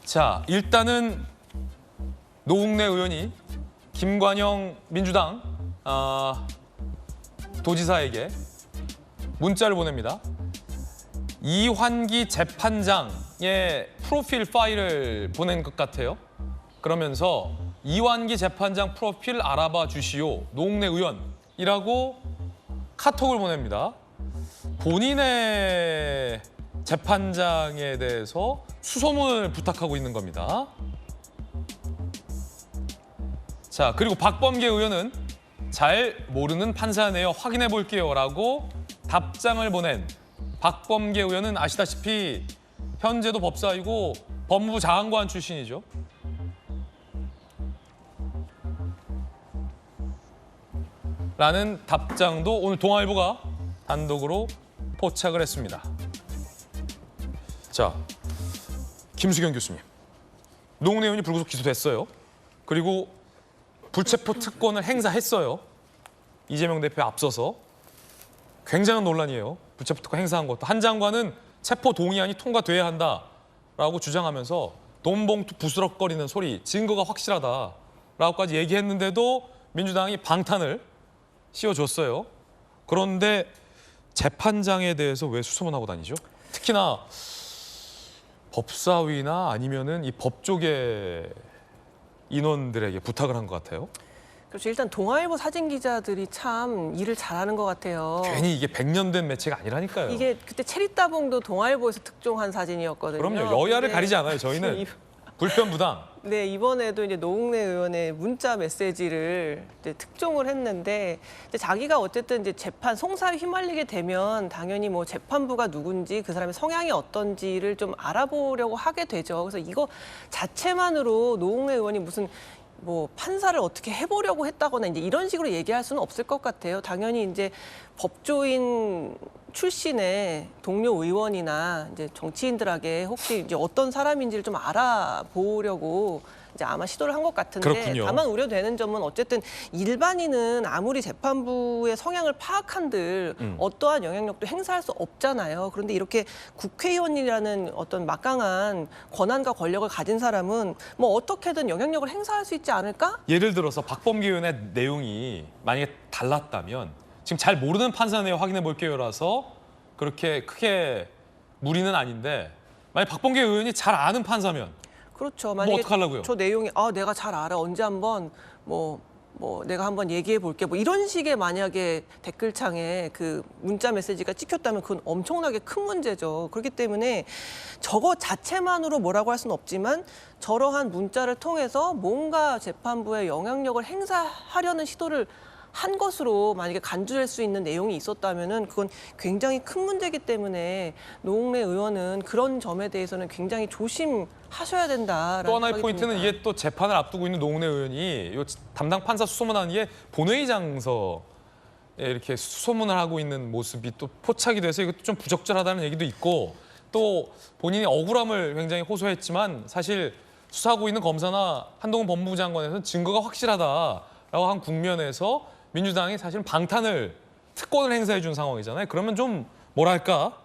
자, 일단은 노웅래 의원이 김관영 민주당 도지사에게 문자를 보냅니다. 이환기 재판장의 프로필 파일을 보낸 것 같아요. 그러면서 이환기 재판장 프로필 알아봐 주시오. 노웅래 의원이라고 카톡을 보냅니다. 본인의 재판장에 대해서 수소문을 부탁하고 있는 겁니다. 자, 그리고 박범계 의원은 잘 모르는 판사네요. 확인해 볼게요. 라고 답장을 보낸 박범계 의원은 아시다시피 현재도 법사이고 법무부 장관 출신이죠. 라는 답장도 오늘 동아일보가 단독으로 포착을 했습니다. 자, 김수경 교수님. 노웅래 의원이 불구속 기소됐어요. 그리고 불체포 특권을 행사했어요. 이재명 대표에 앞서서. 굉장한 논란이에요. 불체포 특권 행사한 것도. 한 장관은 체포 동의안이 통과돼야 한다라고 주장하면서 돈봉투 부스럭거리는 소리, 증거가 확실하다라고까지 얘기했는데도 민주당이 방탄을 씌워줬어요. 그런데 재판장에 대해서 왜 수소문하고 다니죠? 특히나 법사위나 아니면은 이 법조계 인원들에게 부탁을 한 것 같아요. 그렇죠. 일단 동아일보 사진 기자들이 참 일을 잘하는 것 같아요. 괜히 이게 100년 된 매체가 아니라니까요. 이게 그때 체리따봉도 동아일보에서 특종한 사진이었거든요. 그럼요. 여야를 근데 가리지 않아요. 저희는 불편부당. 네, 이번에도 이제 노웅래 의원의 문자 메시지를 이제 특종을 했는데 이제 자기가 어쨌든 이제 재판 송사에 휘말리게 되면 당연히 뭐 재판부가 누군지 그 사람의 성향이 어떤지를 좀 알아보려고 하게 되죠. 그래서 이거 자체만으로 노웅래 의원이 무슨 뭐 판사를 어떻게 해보려고 했다거나 이제 이런 식으로 얘기할 수는 없을 것 같아요. 당연히 이제 법조인 출신의 동료 의원이나 이제 정치인들에게 혹시 이제 어떤 사람인지를 좀 알아보려고 이제 아마 시도를 한 것 같은데 그렇군요. 다만 우려되는 점은 어쨌든 일반인은 아무리 재판부의 성향을 파악한들 어떠한 영향력도 행사할 수 없잖아요. 그런데 이렇게 국회의원이라는 어떤 막강한 권한과 권력을 가진 사람은 뭐 어떻게든 영향력을 행사할 수 있지 않을까? 예를 들어서 박범계 의원의 내용이 만약에 달랐다면 지금 잘 모르는 판사네 확인해 볼게요라서 그렇게 크게 무리는 아닌데 만약 박범계 의원이 잘 아는 판사면 그렇죠. 뭐 어떡하려고요? 저 내용이 내가 잘 알아. 언제 한번 뭐 내가 한번 얘기해 볼게. 뭐 이런 식의 만약에 댓글창에 그 문자 메시지가 찍혔다면 그건 엄청나게 큰 문제죠. 그렇기 때문에 저거 자체만으로 뭐라고 할 수는 없지만 저러한 문자를 통해서 뭔가 재판부에 영향력을 행사하려는 시도를 한 것으로 만약에 간주될 수 있는 내용이 있었다면은 그건 굉장히 큰 문제이기 때문에 노웅래 의원은 그런 점에 대해서는 굉장히 조심하셔야 된다라는 또 하나의 생각이 포인트는 듭니다. 이게 또 재판을 앞두고 있는 노웅래 의원이 요 담당 판사 수소문하는 게 본회의장서에 이렇게 수소문을 하고 있는 모습이 또 포착이 돼서 이것도 좀 부적절하다는 얘기도 있고 또 본인이 억울함을 굉장히 호소했지만 사실 수사하고 있는 검사나 한동훈 법무부 장관에서는 증거가 확실하다라고 한 국면에서 민주당이 사실은 방탄을 특권을 행사해 준 상황이잖아요. 그러면 좀 뭐랄까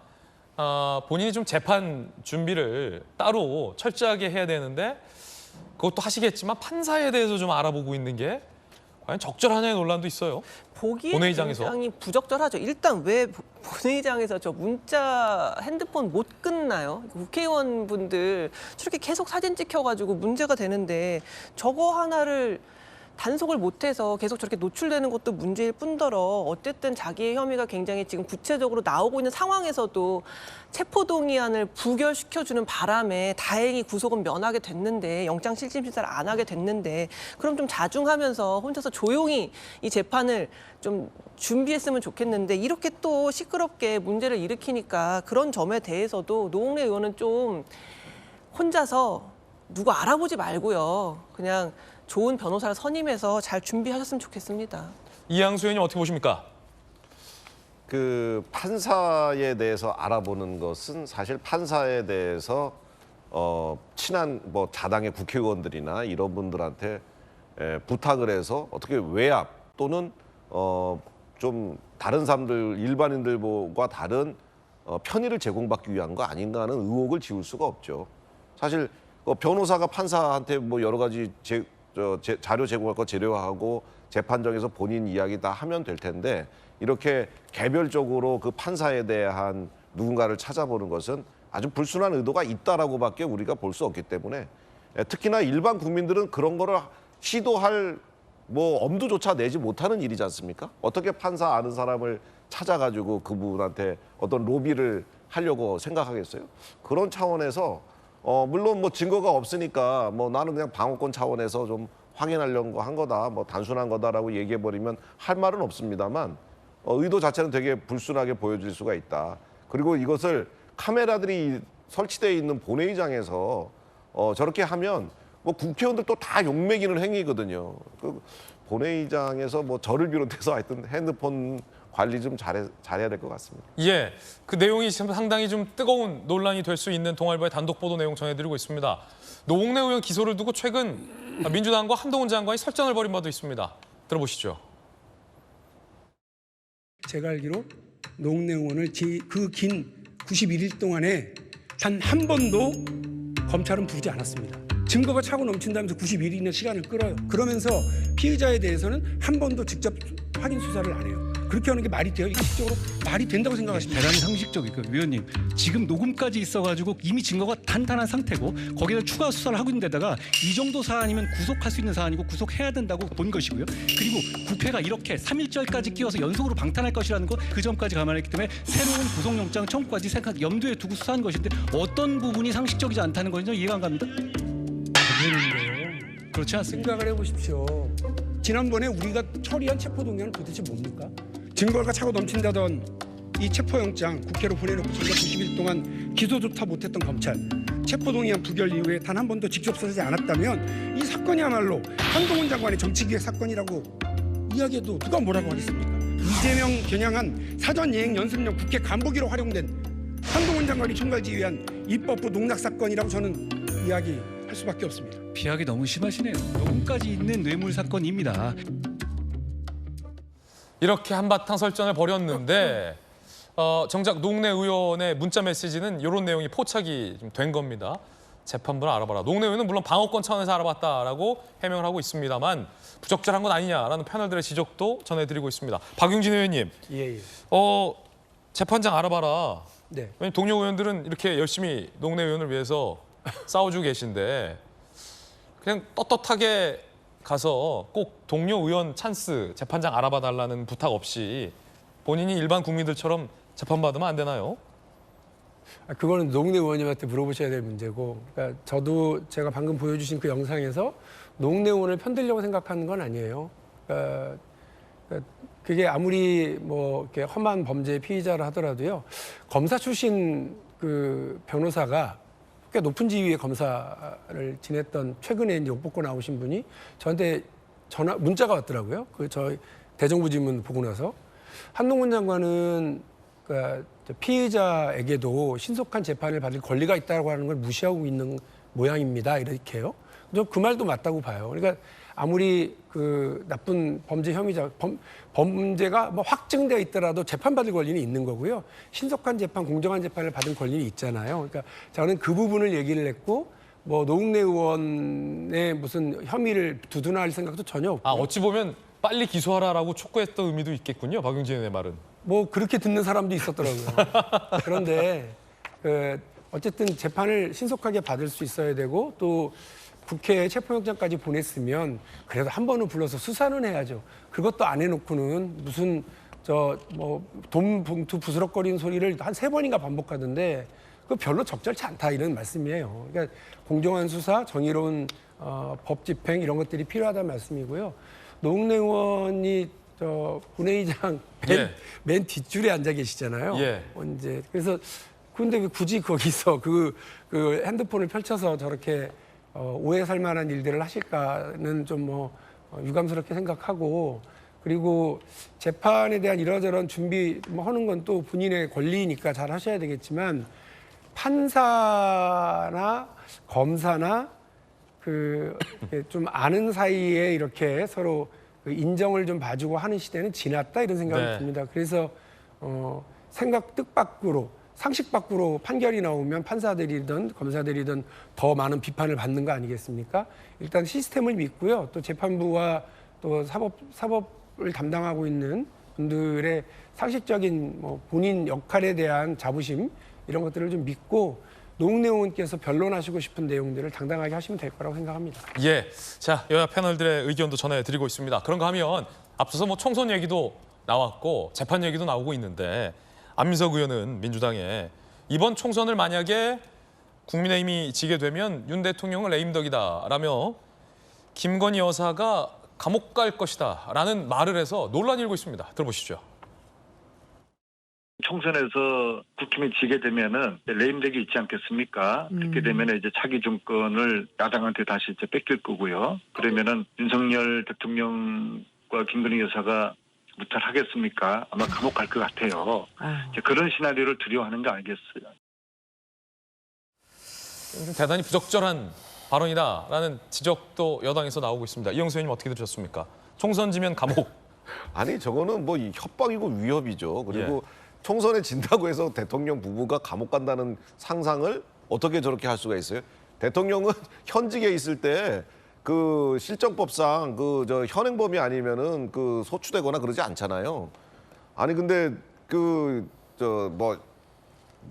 본인이 좀 재판 준비를 따로 철저하게 해야 되는데 그것도 하시겠지만 판사에 대해서 좀 알아보고 있는 게 과연 적절하냐의 논란도 있어요. 보기에 본회의장에서. 굉장히 부적절하죠. 일단 왜 본회의장에서 저 문자 핸드폰 못 끊나요? 국회의원분들 저렇게 계속 사진 찍혀가지고 문제가 되는데 저거 하나를 단속을 못해서 계속 저렇게 노출되는 것도 문제일 뿐더러 어쨌든 자기의 혐의가 굉장히 지금 구체적으로 나오고 있는 상황에서도 체포동의안을 부결시켜주는 바람에 다행히 구속은 면하게 됐는데 영장실질심사를 안 하게 됐는데 그럼 좀 자중하면서 혼자서 조용히 이 재판을 좀 준비했으면 좋겠는데 이렇게 또 시끄럽게 문제를 일으키니까 그런 점에 대해서도 노웅래 의원은 좀 혼자서 누구 알아보지 말고요. 그냥 좋은 변호사를 선임해서 잘 준비하셨으면 좋겠습니다. 이양수 의원님 어떻게 보십니까? 그 판사에 대해서 알아보는 것은 사실 판사에 대해서 친한 뭐 자당의 국회의원들이나 이런 분들한테 부탁을 해서 어떻게 외압 또는 좀 다른 사람들 일반인들과 다른 편의를 제공받기 위한 거 아닌가 하는 의혹을 지울 수가 없죠. 사실 변호사가 판사한테 뭐 여러 가지 자료 제공할 거 재료하고 재판정에서 본인 이야기 다 하면 될 텐데 이렇게 개별적으로 그 판사에 대한 누군가를 찾아보는 것은 아주 불순한 의도가 있다라고밖에 우리가 볼 수 없기 때문에 특히나 일반 국민들은 그런 거를 시도할 뭐 엄두조차 내지 못하는 일이지 않습니까? 어떻게 판사 아는 사람을 찾아가지고 그분한테 어떤 로비를 하려고 생각하겠어요? 그런 차원에서 물론 뭐 증거가 없으니까 뭐 나는 그냥 방어권 차원에서 좀 확인하려고 한 거다, 뭐 단순한 거다라고 얘기해 버리면 할 말은 없습니다만 의도 자체는 되게 불순하게 보여질 수가 있다. 그리고 이것을 카메라들이 설치되어 있는 본회의장에서 저렇게 하면 뭐 국회의원들도 다 욕먹이는 행위거든요. 그 본회의장에서 뭐 저를 비롯해서 하여튼 핸드폰 관리 좀 잘해야 될 것 같습니다. 예, 그 내용이 지금 상당히 좀 뜨거운 논란이 될 수 있는 동아일보의 단독 보도 내용 전해드리고 있습니다. 노웅래 의원 기소를 두고 최근 민주당과 한동훈 장관이 설전을 벌인 바도 있습니다. 들어보시죠. 제가 알기로 노웅래 의원을 그 긴 91일 동안에 단 한 번도 검찰은 부르지 않았습니다. 증거가 차고 넘친다면서 91일이나 시간을 끌어요. 그러면서 피의자에 대해서는 한 번도 직접 확인 수사를 안 해요. 그렇게 하는 게 말이 돼요? 상식적으로 말이 된다고 생각하십니까? 대단히 상식적이고 위원님 지금 녹음까지 있어가지고 이미 증거가 탄탄한 상태고 거기다 추가 수사를 하고 있는 데다가 이 정도 사안이면 구속할 수 있는 사안이고 구속해야 된다고 본 것이고요. 그리고 국회가 이렇게 3.1절까지 끼워서 연속으로 방탄할 것이라는 거 그 점까지 감안했기 때문에 새로운 구속영장 청구까지 생각 염두에 두고 수사한 것인데 어떤 부분이 상식적이지 않다는 건지 이해가 안 갑니다. 그런데요. 그렇지 않습니까? 생각을 해보십시오. 지난번에 우리가 처리한 체포동의안은 도대체 뭡니까? 증거가 차고 넘친다던 이 체포영장 국회로 보내놓고 저희가 90일 동안 기소조차 못했던 검찰 체포동의안 부결 이후에 단 한 번도 직접 수사하지 않았다면 이 사건이야말로 한동훈 장관의 정치기획 사건이라고 이야기해도 누가 뭐라고 하겠습니까? 이재명 겨냥한 사전예행 연습용 국회 간보기로 활용된 한동훈 장관이 총괄 지휘한 입법부 농락 사건이라고 저는 이야기할 수밖에 없습니다. 비하기 너무 심하시네요. 녹음까지 있는 뇌물 사건입니다. 이렇게 한바탕 설전을 벌였는데 정작 노웅래 의원의 문자 메시지는 이런 내용이 포착이 좀 된 겁니다. 재판부를 알아봐라. 노웅래 의원은 물론 방어권 차원에서 알아봤다라고 해명을 하고 있습니다만 부적절한 건 아니냐라는 패널들의 지적도 전해드리고 있습니다. 박용진 의원님, 예. 재판장 알아봐라. 네. 왜냐면 동료 의원들은 이렇게 열심히 노웅래 의원을 위해서 싸워주고 계신데 그냥 떳떳하게 가서 꼭 동료 의원 찬스 재판장 알아봐달라는 부탁 없이 본인이 일반 국민들처럼 재판받으면 안 되나요? 그거는 노웅래 의원님한테 물어보셔야 될 문제고, 그러니까 저도 제가 방금 보여주신 그 영상에서 노웅래 의원을 편들려고 생각하는 건 아니에요. 그러니까 그게 아무리 뭐 이렇게 험한 범죄의 피의자라 하더라도요, 검사 출신 그 변호사가 꽤 높은 지위의 검사를 지냈던 최근에 이제 옷 벗고 나오신 분이 저한테 문자가 왔더라고요. 그 저희 대정부 질문 보고 나서 한동훈 장관은 그러니까 피의자에게도 신속한 재판을 받을 권리가 있다고 하는 걸 무시하고 있는 모양입니다. 이렇게요. 저 그 말도 맞다고 봐요. 그러니까 아무리 그 나쁜 범죄 혐의자 범죄가 뭐 확증되어 있더라도 재판받을 권리는 있는 거고요. 신속한 재판, 공정한 재판을 받을 권리는 있잖아요. 그러니까 저는 그 부분을 얘기를 했고 뭐 노웅래 의원의 무슨 혐의를 두둔할 생각도 전혀 없고. 어찌 보면 빨리 기소하라라고 촉구했던 의미도 있겠군요. 박용진 의원의 말은. 뭐 그렇게 듣는 사람도 있었더라고요. 그런데 어쨌든 재판을 신속하게 받을 수 있어야 되고 또 국회에 체포영장까지 보냈으면 그래도 한 번은 불러서 수사는 해야죠. 그것도 안 해놓고는 무슨 돈 봉투 부스럭거리는 소리를 한 3번인가 반복하던데 그거 별로 적절치 않다 이런 말씀이에요. 그러니까 공정한 수사, 정의로운 법 집행 이런 것들이 필요하다는 말씀이고요. 노웅래 의원이 본회의장 맨 뒷줄에 앉아 계시잖아요. 예. 이제 그래서 근데 왜 굳이 거기서 그 핸드폰을 펼쳐서 저렇게 오해 살 만한 일들을 하실까는 좀 유감스럽게 생각하고 그리고 재판에 대한 이러저런 준비 하는 건 또 본인의 권리니까 잘 하셔야 되겠지만 판사나 검사나 좀 아는 사이에 이렇게 서로 인정을 좀 봐주고 하는 시대는 지났다 이런 생각이 네. 듭니다. 그래서 생각 뜻밖으로 상식 밖으로 판결이 나오면 판사들이든 검사들이든 더 많은 비판을 받는 거 아니겠습니까? 일단 시스템을 믿고요. 또 재판부와 또 사법을 담당하고 있는 분들의 상식적인 본인 역할에 대한 자부심 이런 것들을 좀 믿고 노웅래 의원께서 변론하시고 싶은 내용들을 당당하게 하시면 될 거라고 생각합니다. 예, 자 여야 패널들의 의견도 전해드리고 있습니다. 그런가 하면 앞서서 총선 얘기도 나왔고 재판 얘기도 나오고 있는데 안민석 의원은 민주당에 이번 총선을 만약에 국민의힘이 지게 되면 윤 대통령은 레임덕이다라며 김건희 여사가 감옥 갈 것이다라는 말을 해서 논란이 일고 있습니다. 들어보시죠. 총선에서 국힘이 지게 되면은 레임덕이 있지 않겠습니까? 그렇게 되면은 이제 차기 정권을 야당한테 다시 이제 뺏길 거고요. 그러면은 윤석열 대통령과 김건희 여사가 무탈하겠습니까? 아마 감옥 갈 것 같아요. 이제 그런 시나리오를 두려워하는 거 아니겠어요? 좀 대단히 부적절한 발언이다라는 지적도 여당에서 나오고 있습니다. 이영수 의원님 어떻게 들으셨습니까? 총선 지면 감옥. 아니 저거는 뭐 협박이고 위협이죠. 그리고 총선에 진다고 해서 대통령 부부가 감옥 간다는 상상을 어떻게 저렇게 할 수가 있어요? 대통령은 현직에 있을 때 그 실정법상 현행범이 아니면은 소추되거나 그러지 않잖아요. 아니 근데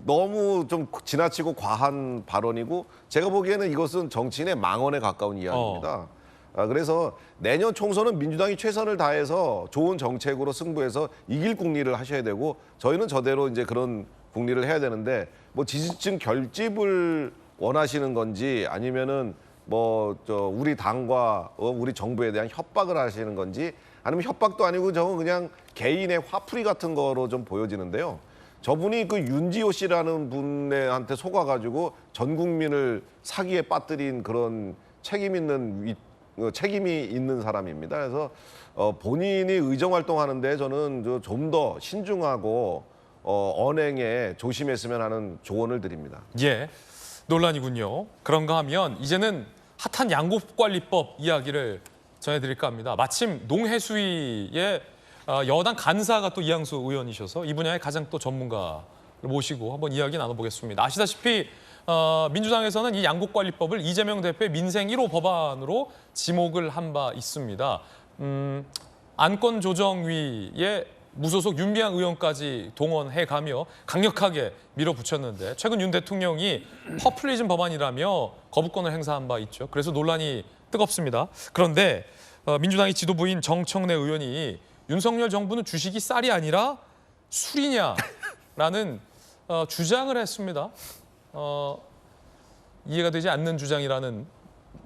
너무 좀 지나치고 과한 발언이고 제가 보기에는 이것은 정치인의 망언에 가까운 이야기입니다. 그래서 내년 총선은 민주당이 최선을 다해서 좋은 정책으로 승부해서 이길 국리를 하셔야 되고 저희는 저대로 이제 그런 국리를 해야 되는데 뭐 지지층 결집을 원하시는 건지 아니면은 우리 당과 우리 정부에 대한 협박을 하시는 건지 아니면 협박도 아니고 저건 그냥 개인의 화풀이 같은 거로 좀 보여지는데요. 저분이 그 윤지호 씨라는 분한테 속아가지고 전 국민을 사기에 빠뜨린 그런 책임이 있는 사람입니다. 그래서 본인이 의정 활동하는데 저는 좀 더 신중하고 언행에 조심했으면 하는 조언을 드립니다. 예, 논란이군요. 그런가 하면 이제는 핫한 양곡관리법 이야기를 전해드릴까 합니다. 마침 농해수위의 여당 간사가 또 이양수 의원이셔서 이 분야의 가장 또 전문가를 모시고 한번 이야기 나눠보겠습니다. 아시다시피 민주당에서는 이 양곡관리법을 이재명 대표의 민생 1호 법안으로 지목을 한 바 있습니다. 안건조정위에 무소속 윤미향 의원까지 동원해가며 강력하게 밀어붙였는데 최근 윤 대통령이 퍼플리즘 법안이라며 거부권을 행사한 바 있죠. 그래서 논란이 뜨겁습니다. 그런데 민주당의 지도부인 정청래 의원이 윤석열 정부는 주식이 쌀이 아니라 술이냐라는 주장을 했습니다. 이해가 되지 않는 주장이라는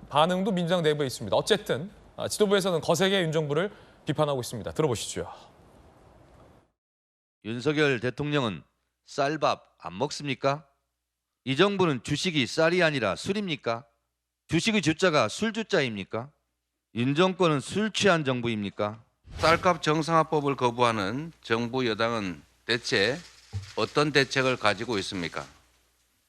반응도 민주당 내부에 있습니다. 어쨌든 지도부에서는 거세게 윤 정부를 비판하고 있습니다. 들어보시죠. 윤석열 대통령은 쌀밥 안 먹습니까? 이 정부는 주식이 쌀이 아니라 술입니까? 주식의 주자가 술주자입니까? 윤 정권은 술 취한 정부입니까? 쌀값 정상화법을 거부하는 정부 여당은 대체 어떤 대책을 가지고 있습니까?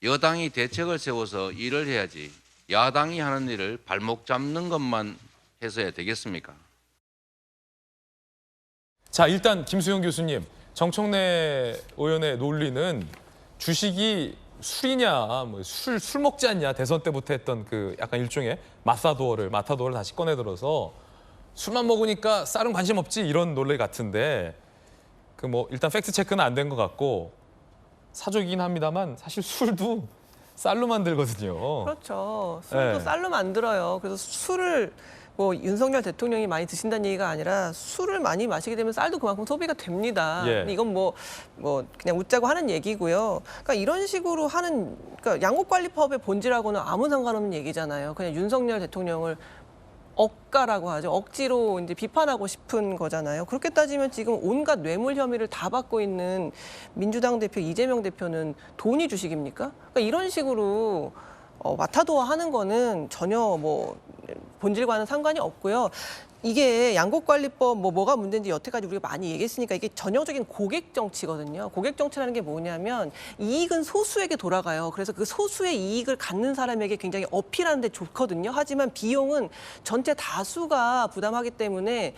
여당이 대책을 세워서 일을 해야지 야당이 하는 일을 발목 잡는 것만 해서야 되겠습니까? 자, 일단 김수영 교수님, 정청래 의원의 논리는 주식이 술이냐, 술 먹지 않냐 대선 때부터 했던 그 약간 일종의 마타도어를 다시 꺼내들어서 술만 먹으니까 쌀은 관심 없지 이런 논리 같은데 일단 팩트 체크는 안 된 것 같고 사족이긴 합니다만 사실 술도 쌀로 만들거든요. 그렇죠. 술도 네. 쌀로 만들어요. 그래서 술을 윤석열 대통령이 많이 드신다는 얘기가 아니라 술을 많이 마시게 되면 쌀도 그만큼 소비가 됩니다. 예. 근데 이건 그냥 웃자고 하는 얘기고요. 그러니까 이런 식으로 하는 양곡관리법의 본질하고는 아무 상관없는 얘기잖아요. 그냥 윤석열 대통령을 억가라고 하죠. 억지로 이제 비판하고 싶은 거잖아요. 그렇게 따지면 지금 온갖 뇌물 혐의를 다 받고 있는 민주당 대표 이재명 대표는 돈이 주식입니까? 그러니까 이런 식으로 마타도어 하는 거는 전혀 본질과는 상관이 없고요. 이게 양곡관리법 뭐가 문제인지 여태까지 우리가 많이 얘기했으니까 이게 전형적인 고객 정치거든요. 고객 정치라는 게 뭐냐면 이익은 소수에게 돌아가요. 그래서 그 소수의 이익을 갖는 사람에게 굉장히 어필하는 데 좋거든요. 하지만 비용은 전체 다수가 부담하기 때문에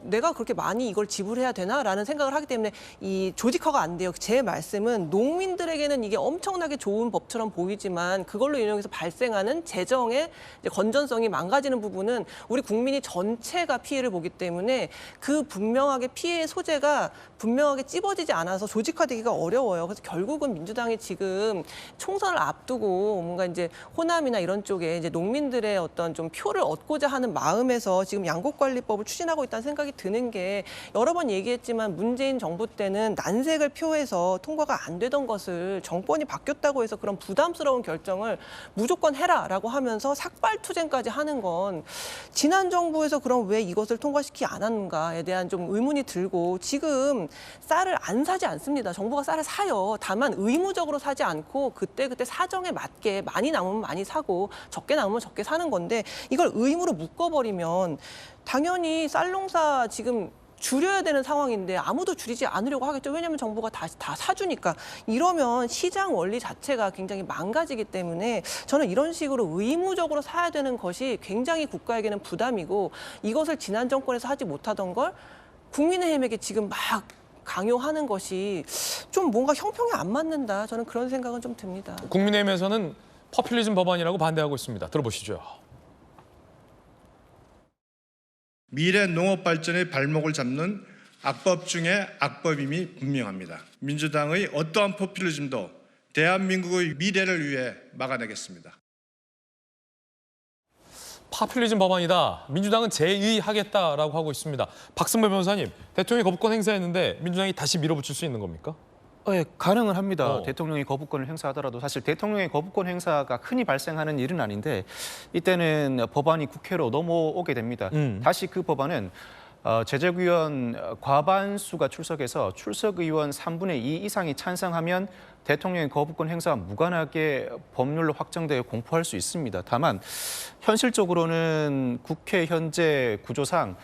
내가 그렇게 많이 이걸 지불해야 되나라는 생각을 하기 때문에 이 조직화가 안 돼요. 제 말씀은 농민들에게는 이게 엄청나게 좋은 법처럼 보이지만 그걸로 인용해서 발생하는 재정의 이제 건전성이 망가지는 부분은 우리 국민이 전체가 피해를 보기 때문에 그 분명하게 피해의 소재가 분명하게 찝어지지 않아서 조직화되기가 어려워요. 그래서 결국은 민주당이 지금 총선을 앞두고 뭔가 이제 호남이나 이런 쪽에 이제 농민들의 어떤 좀 표를 얻고자 하는 마음에서 지금 양곡관리법을 추진하고 있다는 생각이 드는 게 여러 번 얘기했지만 문재인 정부 때는 난색을 표해서 통과가 안 되던 것을 정권이 바뀌었다고 해서 그런 부담스러운 결정을 무조건 해라라고 하면서 삭발투쟁까지 하는 건 지난 정부에서 그럼 왜 이것을 통과시키지 않았는가에 대한 좀 의문이 들고 지금 쌀을 안 사지 않습니다. 정부가 쌀을 사요. 다만 의무적으로 사지 않고 그때그때 사정에 맞게 많이 남으면 많이 사고 적게 남으면 적게 사는 건데 이걸 의무로 묶어버리면 당연히 쌀 농사 지금 줄여야 되는 상황인데 아무도 줄이지 않으려고 하겠죠. 왜냐하면 정부가 다 사주니까. 이러면 시장 원리 자체가 굉장히 망가지기 때문에 저는 이런 식으로 의무적으로 사야 되는 것이 굉장히 국가에게는 부담이고 이것을 지난 정권에서 하지 못하던 걸 국민의힘에게 지금 막 강요하는 것이 좀 뭔가 형평이 안 맞는다. 저는 그런 생각은 좀 듭니다. 국민의힘에서는 퍼퓰리즘 법안이라고 반대하고 있습니다. 들어보시죠. 미래 농업 발전의 발목을 잡는 악법 중에 악법임이 분명합니다. 민주당의 어떠한 포퓰리즘도 대한민국의 미래를 위해 막아내겠습니다. 파퓰리즘 법안이다. 민주당은 제의하겠다라고 하고 있습니다. 박승범 변호사님, 대통령이 거부권 행사했는데 민주당이 다시 밀어붙일 수 있는 겁니까? 네, 가능은 합니다. 대통령이 거부권을 행사하더라도 사실 대통령의 거부권 행사가 흔히 발생하는 일은 아닌데 이때는 법안이 국회로 넘어오게 됩니다. 다시 그 법안은 제적의원 과반수가 출석해서 출석 의원 3분의 2 이상이 찬성하면 대통령의 거부권 행사와 무관하게 법률로 확정되어 공포할 수 있습니다. 다만 현실적으로는 국회 현재 구조상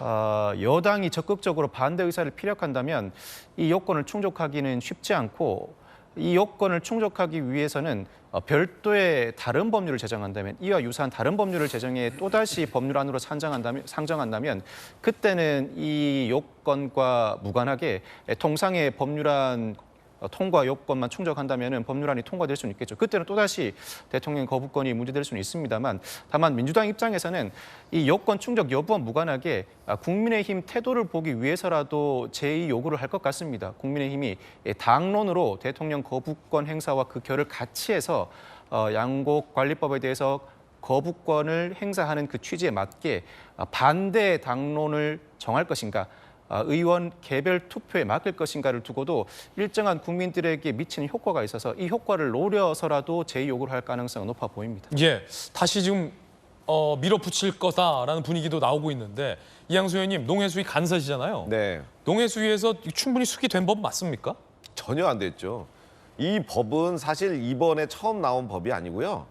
여당이 적극적으로 반대 의사를 피력한다면 이 요건을 충족하기는 쉽지 않고 이 요건을 충족하기 위해서는 별도의 다른 법률을 제정한다면 이와 유사한 다른 법률을 제정해 또다시 법률안으로 상정한다면 그때는 이 요건과 무관하게 통상의 법률안 통과 요건만 충족한다면 법률안이 통과될 수는 있겠죠. 그때는 또다시 대통령 거부권이 문제될 수는 있습니다만 다만 민주당 입장에서는 이 요건 충족 여부와 무관하게 국민의힘 태도를 보기 위해서라도 제의 요구를 할 것 같습니다. 국민의힘이 당론으로 대통령 거부권 행사와 그 결을 같이 해서 양곡관리법에 대해서 거부권을 행사하는 그 취지에 맞게 반대 당론을 정할 것인가 의원 개별 투표에 맡길 것인가를 두고도 일정한 국민들에게 미치는 효과가 있어서 이 효과를 노려서라도 제의 요구를 할 가능성은 높아 보입니다. 예, 다시 지금 밀어붙일 거다라는 분위기도 나오고 있는데 이양수 의원님 농해수위 간사시잖아요. 네. 농해수위에서 충분히 숙의된 법 맞습니까? 전혀 안 됐죠. 이 법은 사실 이번에 처음 나온 법이 아니고요.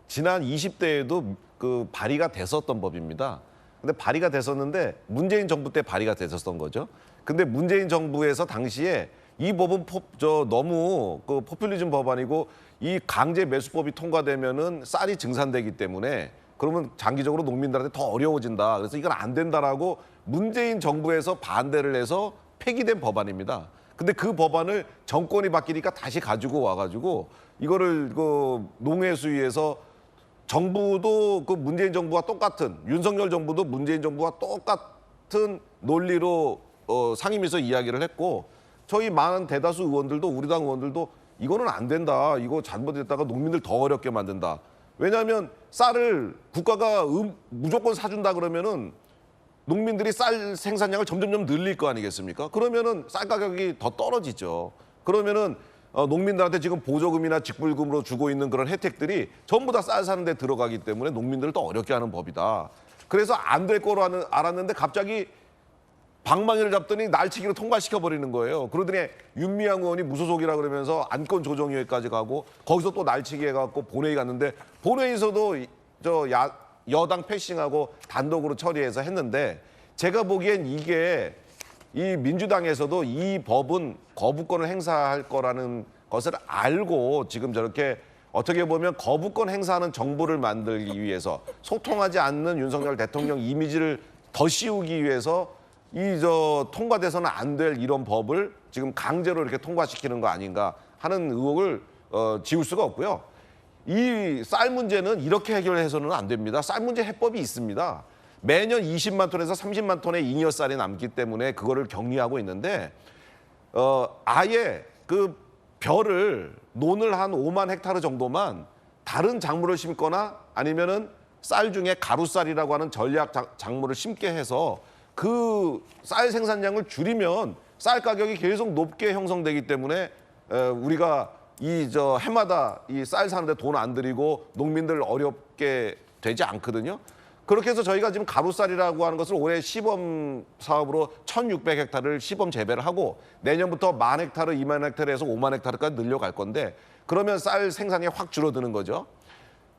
지난 20대에도 그 발의가 됐었던 법입니다. 근데 발의가 됐었는데 문재인 정부 때 발의가 됐었던 거죠. 근데 문재인 정부에서 당시에 이 법은 너무 그 포퓰리즘 법안이고 이 강제 매수법이 통과되면은 쌀이 증산되기 때문에 그러면 장기적으로 농민들한테 더 어려워진다. 그래서 이건 안 된다라고 문재인 정부에서 반대를 해서 폐기된 법안입니다. 근데 그 법안을 정권이 바뀌니까 다시 가지고 와가지고 이거를 그 농해수위에서 정부도 그 문재인 정부와 똑같은 윤석열 정부도 문재인 정부와 똑같은 논리로 상임위에서 이야기를 했고 저희 많은 대다수 의원들도 우리 당 의원들도 이거는 안 된다. 이거 잘못했다가 농민들 더 어렵게 만든다. 왜냐하면 쌀을 국가가 무조건 사준다 그러면은 농민들이 쌀 생산량을 점점점 늘릴 거 아니겠습니까? 그러면은 쌀 가격이 더 떨어지죠. 그러면은 농민들한테 지금 보조금이나 직불금으로 주고 있는 그런 혜택들이 전부 다 쌀 사는 데 들어가기 때문에 농민들을 더 어렵게 하는 법이다. 그래서 안 될 거로 알았는데 갑자기 방망이를 잡더니 날치기로 통과시켜버리는 거예요. 그러더니 윤미향 의원이 무소속이라 그러면서 안건조정위회까지 가고 거기서 또 날치기 해갖고 본회의 갔는데 본회의에서도 여당 패싱하고 단독으로 처리해서 했는데 제가 보기엔 이게 이 민주당에서도 이 법은 거부권을 행사할 거라는 것을 알고 지금 저렇게 어떻게 보면 거부권 행사하는 정부를 만들기 위해서 소통하지 않는 윤석열 대통령 이미지를 더 씌우기 위해서 통과돼서는 안 될 이런 법을 지금 강제로 이렇게 통과시키는 거 아닌가 하는 의혹을 지울 수가 없고요. 이 쌀 문제는 이렇게 해결해서는 안 됩니다. 쌀 문제 해법이 있습니다. 매년 20만 톤에서 30만 톤의 잉여 쌀이 남기 때문에 그거를 격리하고 있는데 아예 그 벼를 논을 한 5만 헥타르 정도만 다른 작물을 심거나 아니면은 쌀 중에 가루쌀이라고 하는 전략 작물을 심게 해서 그 쌀 생산량을 줄이면 쌀 가격이 계속 높게 형성되기 때문에 우리가 해마다 이 쌀 사는데 돈 안 들이고 농민들 어렵게 되지 않거든요. 그렇게 해서 저희가 지금 가루쌀이라고 하는 것을 올해 시범 사업으로 1,600헥타르를 시범 재배를 하고 내년부터 10,000헥타르, 20,000헥타르에서 50,000헥타르까지 늘려갈 건데 그러면 쌀 생산이 확 줄어드는 거죠.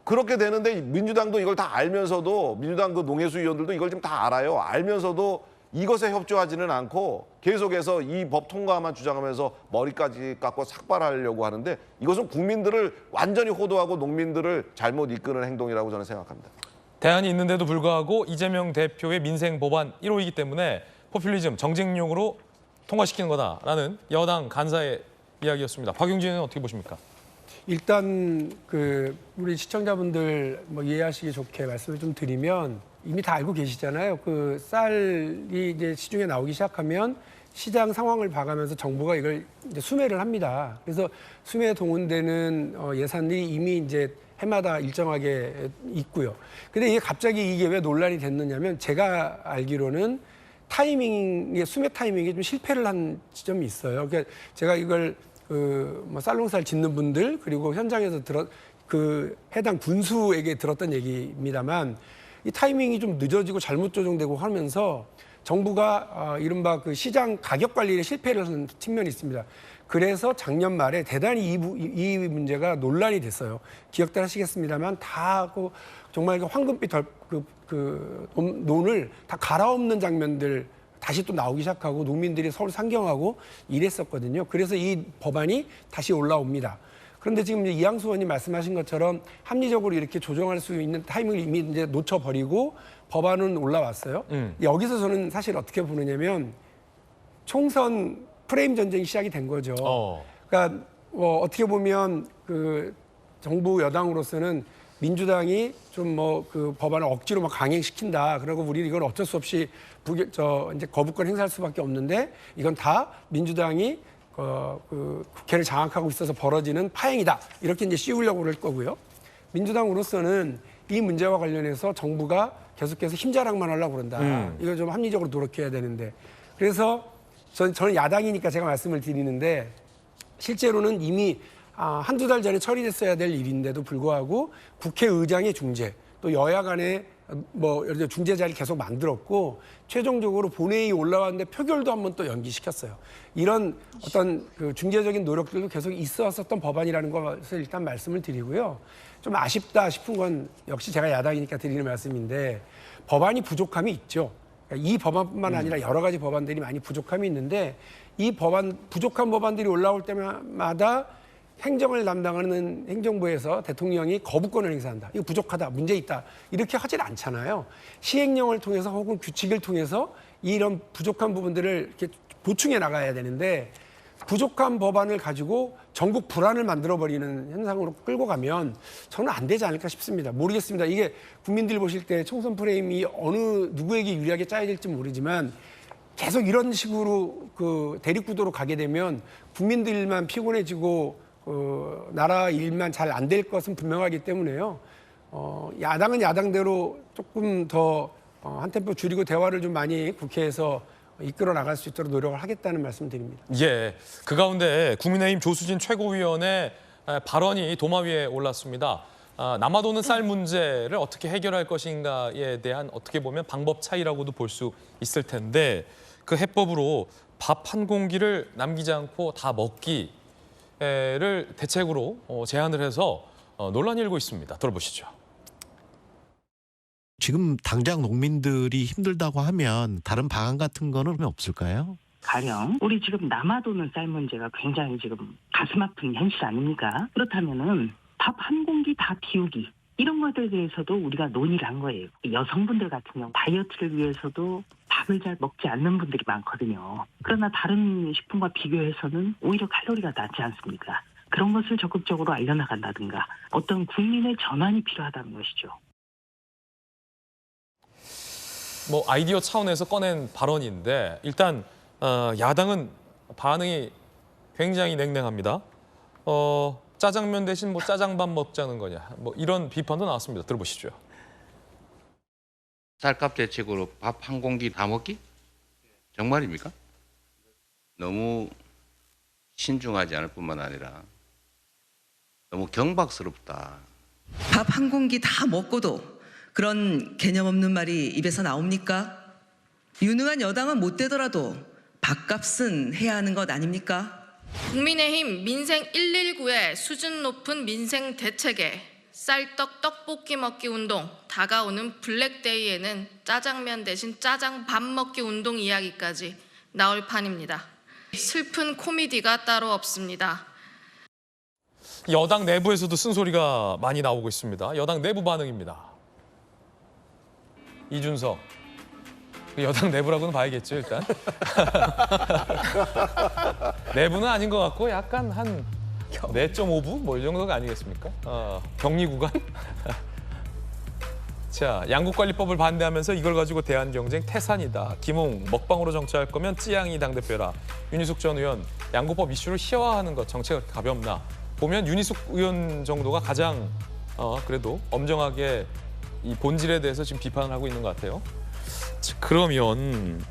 그렇게 되는데 민주당도 이걸 다 알면서도 민주당 그 농해수 위원들도 이걸 좀 다 알아요. 알면서도 이것에 협조하지는 않고 계속해서 이 법 통과만 주장하면서 머리까지 깎고 삭발하려고 하는데 이것은 국민들을 완전히 호도하고 농민들을 잘못 이끄는 행동이라고 저는 생각합니다. 대안이 있는데도 불구하고 이재명 대표의 민생 법안 1호이기 때문에 포퓰리즘, 정쟁용으로 통과시키는 거다라는 여당 간사의 이야기였습니다. 박용진 의원은 어떻게 보십니까? 일단 우리 시청자분들 뭐 이해하시기 좋게 말씀을 좀 드리면 이미 다 알고 계시잖아요. 그 쌀이 이제 시중에 나오기 시작하면 시장 상황을 봐가면서 정부가 이걸 이제 수매를 합니다. 그래서 수매에 동원되는 예산이 이미 이제 해마다 일정하게 있고요. 근데 이게 갑자기 이게 왜 논란이 됐느냐면 제가 알기로는 수매 타이밍이 좀 실패를 한 지점이 있어요. 그러니까 제가 이걸 뭐 쌀농사를 짓는 분들 그리고 현장에서 해당 군수에게 들었던 얘기입니다만 이 타이밍이 좀 늦어지고 잘못 조정되고 하면서 정부가 이른바 그 시장 가격 관리에 실패를 하는 측면이 있습니다. 그래서 작년 말에 대단히 이 문제가 논란이 됐어요. 기억들 하시겠습니다만 다 정말 황금빛 논을 다 갈아엎는 장면들 다시 또 나오기 시작하고 농민들이 서울 상경하고 이랬었거든요. 그래서 이 법안이 다시 올라옵니다. 그런데 지금 이양수 의원님 말씀하신 것처럼 합리적으로 이렇게 조정할 수 있는 타이밍을 이미 이제 놓쳐버리고 법안은 올라왔어요. 여기서 저는 사실 어떻게 보느냐면 총선 프레임 전쟁이 시작이 된 거죠. 그러니까 어떻게 보면 그 정부 여당으로서는 민주당이 좀 그 법안을 억지로 막 강행시킨다. 그러고 우리 이건 어쩔 수 없이 이제 거부권 행사할 수밖에 없는데 이건 다 민주당이 국회를 장악하고 있어서 벌어지는 파행이다. 이렇게 이제 씌우려고 그럴 거고요. 민주당으로서는 이 문제와 관련해서 정부가 계속해서 힘자랑만 하려고 그런다. 이걸 좀 합리적으로 노력해야 되는데. 그래서 저는 야당이니까 제가 말씀을 드리는데 실제로는 이미 한두 달 전에 처리됐어야 될 일인데도 불구하고 국회의장의 중재, 또 여야 간에 예를 들어 중재자를 계속 만들었고 최종적으로 본회의에 올라왔는데 표결도 한번 또 연기시켰어요. 이런 어떤 그 중재적인 노력들도 계속 있었던 법안이라는 것을 일단 말씀을 드리고요. 좀 아쉽다 싶은 건 역시 제가 야당이니까 드리는 말씀인데 법안이 부족함이 있죠. 이 법안뿐만 아니라 여러 가지 법안들이 많이 부족함이 있는데 이 부족한 법안들이 올라올 때마다 행정을 담당하는 행정부에서 대통령이 거부권을 행사한다. 이거 부족하다, 문제 있다. 이렇게 하질 않잖아요. 시행령을 통해서 혹은 규칙을 통해서 이런 부족한 부분들을 이렇게 보충해 나가야 되는데 부족한 법안을 가지고 전국 불안을 만들어버리는 현상으로 끌고 가면 저는 안 되지 않을까 싶습니다. 모르겠습니다. 이게 국민들 보실 때 총선 프레임이 누구에게 유리하게 짜야 될지 모르지만 계속 이런 식으로 그 대립구도로 가게 되면 국민들만 피곤해지고 나라 일만 잘 안 될 것은 분명하기 때문에요. 야당은 야당대로 조금 더 한 템포 줄이고 대화를 좀 많이 국회에서 이끌어 나갈 수 있도록 노력을 하겠다는 말씀드립니다. 예, 그 가운데 국민의힘 조수진 최고위원의 발언이 도마 위에 올랐습니다. 남아도는 쌀 문제를 어떻게 해결할 것인가에 대한 어떻게 보면 방법 차이라고도 볼 수 있을 텐데 그 해법으로 밥 한 공기를 남기지 않고 다 먹기를 대책으로 제안을 해서 논란이 일고 있습니다. 들어보시죠. 지금 당장 농민들이 힘들다고 하면 다른 방안 같은 거는 그러면 없을까요? 가령 우리 지금 남아도는 쌀 문제가 굉장히 지금 가슴 아픈 현실 아닙니까? 그렇다면은 밥 한 공기 다 비우기 이런 것들에 대해서도 우리가 논의를 한 거예요. 여성분들 같은 경우 다이어트를 위해서도 밥을 잘 먹지 않는 분들이 많거든요. 그러나 다른 식품과 비교해서는 오히려 칼로리가 낮지 않습니까? 그런 것을 적극적으로 알려나간다든가 어떤 국민의 전환이 필요하다는 것이죠. 뭐 아이디어 차원에서 꺼낸 발언인데 일단 야당은 반응이 굉장히 냉랭합니다. 짜장면 대신 뭐 짜장밥 먹자는 거냐 뭐 이런 비판도 나왔습니다. 들어보시죠. 쌀값 대책으로 밥 한 공기 다 먹기? 정말입니까? 너무 신중하지 않을 뿐만 아니라 너무 경박스럽다. 밥 한 공기 다 먹고도 그런 개념 없는 말이 입에서 나옵니까? 유능한 여당은 못 되더라도 밥값은 해야 하는 것 아닙니까? 국민의힘 민생 119의 수준 높은 민생 대책에 쌀떡 떡볶이 먹기 운동, 다가오는 블랙데이에는 짜장면 대신 짜장밥 먹기 운동 이야기까지 나올 판입니다. 슬픈 코미디가 따로 없습니다. 여당 내부에서도 쓴소리가 많이 나오고 있습니다. 여당 내부 반응입니다. 이준석. 여당 내부라고는 봐야겠죠, 일단. 내부는 아닌 것 같고 약간 한 4.5부 뭐 이 정도가 아니겠습니까? 격리 구간. 자, 양국관리법을 반대하면서 이걸 가지고 대한경쟁 태산이다. 김웅 먹방으로 정치할 거면 찌양이 당대표라. 윤희숙 전 의원 양국법 이슈를 희화화하는 것 정책이 가볍나. 보면 윤희숙 의원 정도가 가장 그래도 엄정하게 이 본질에 대해서 지금 비판을 하고 있는 것 같아요. 자, 그러면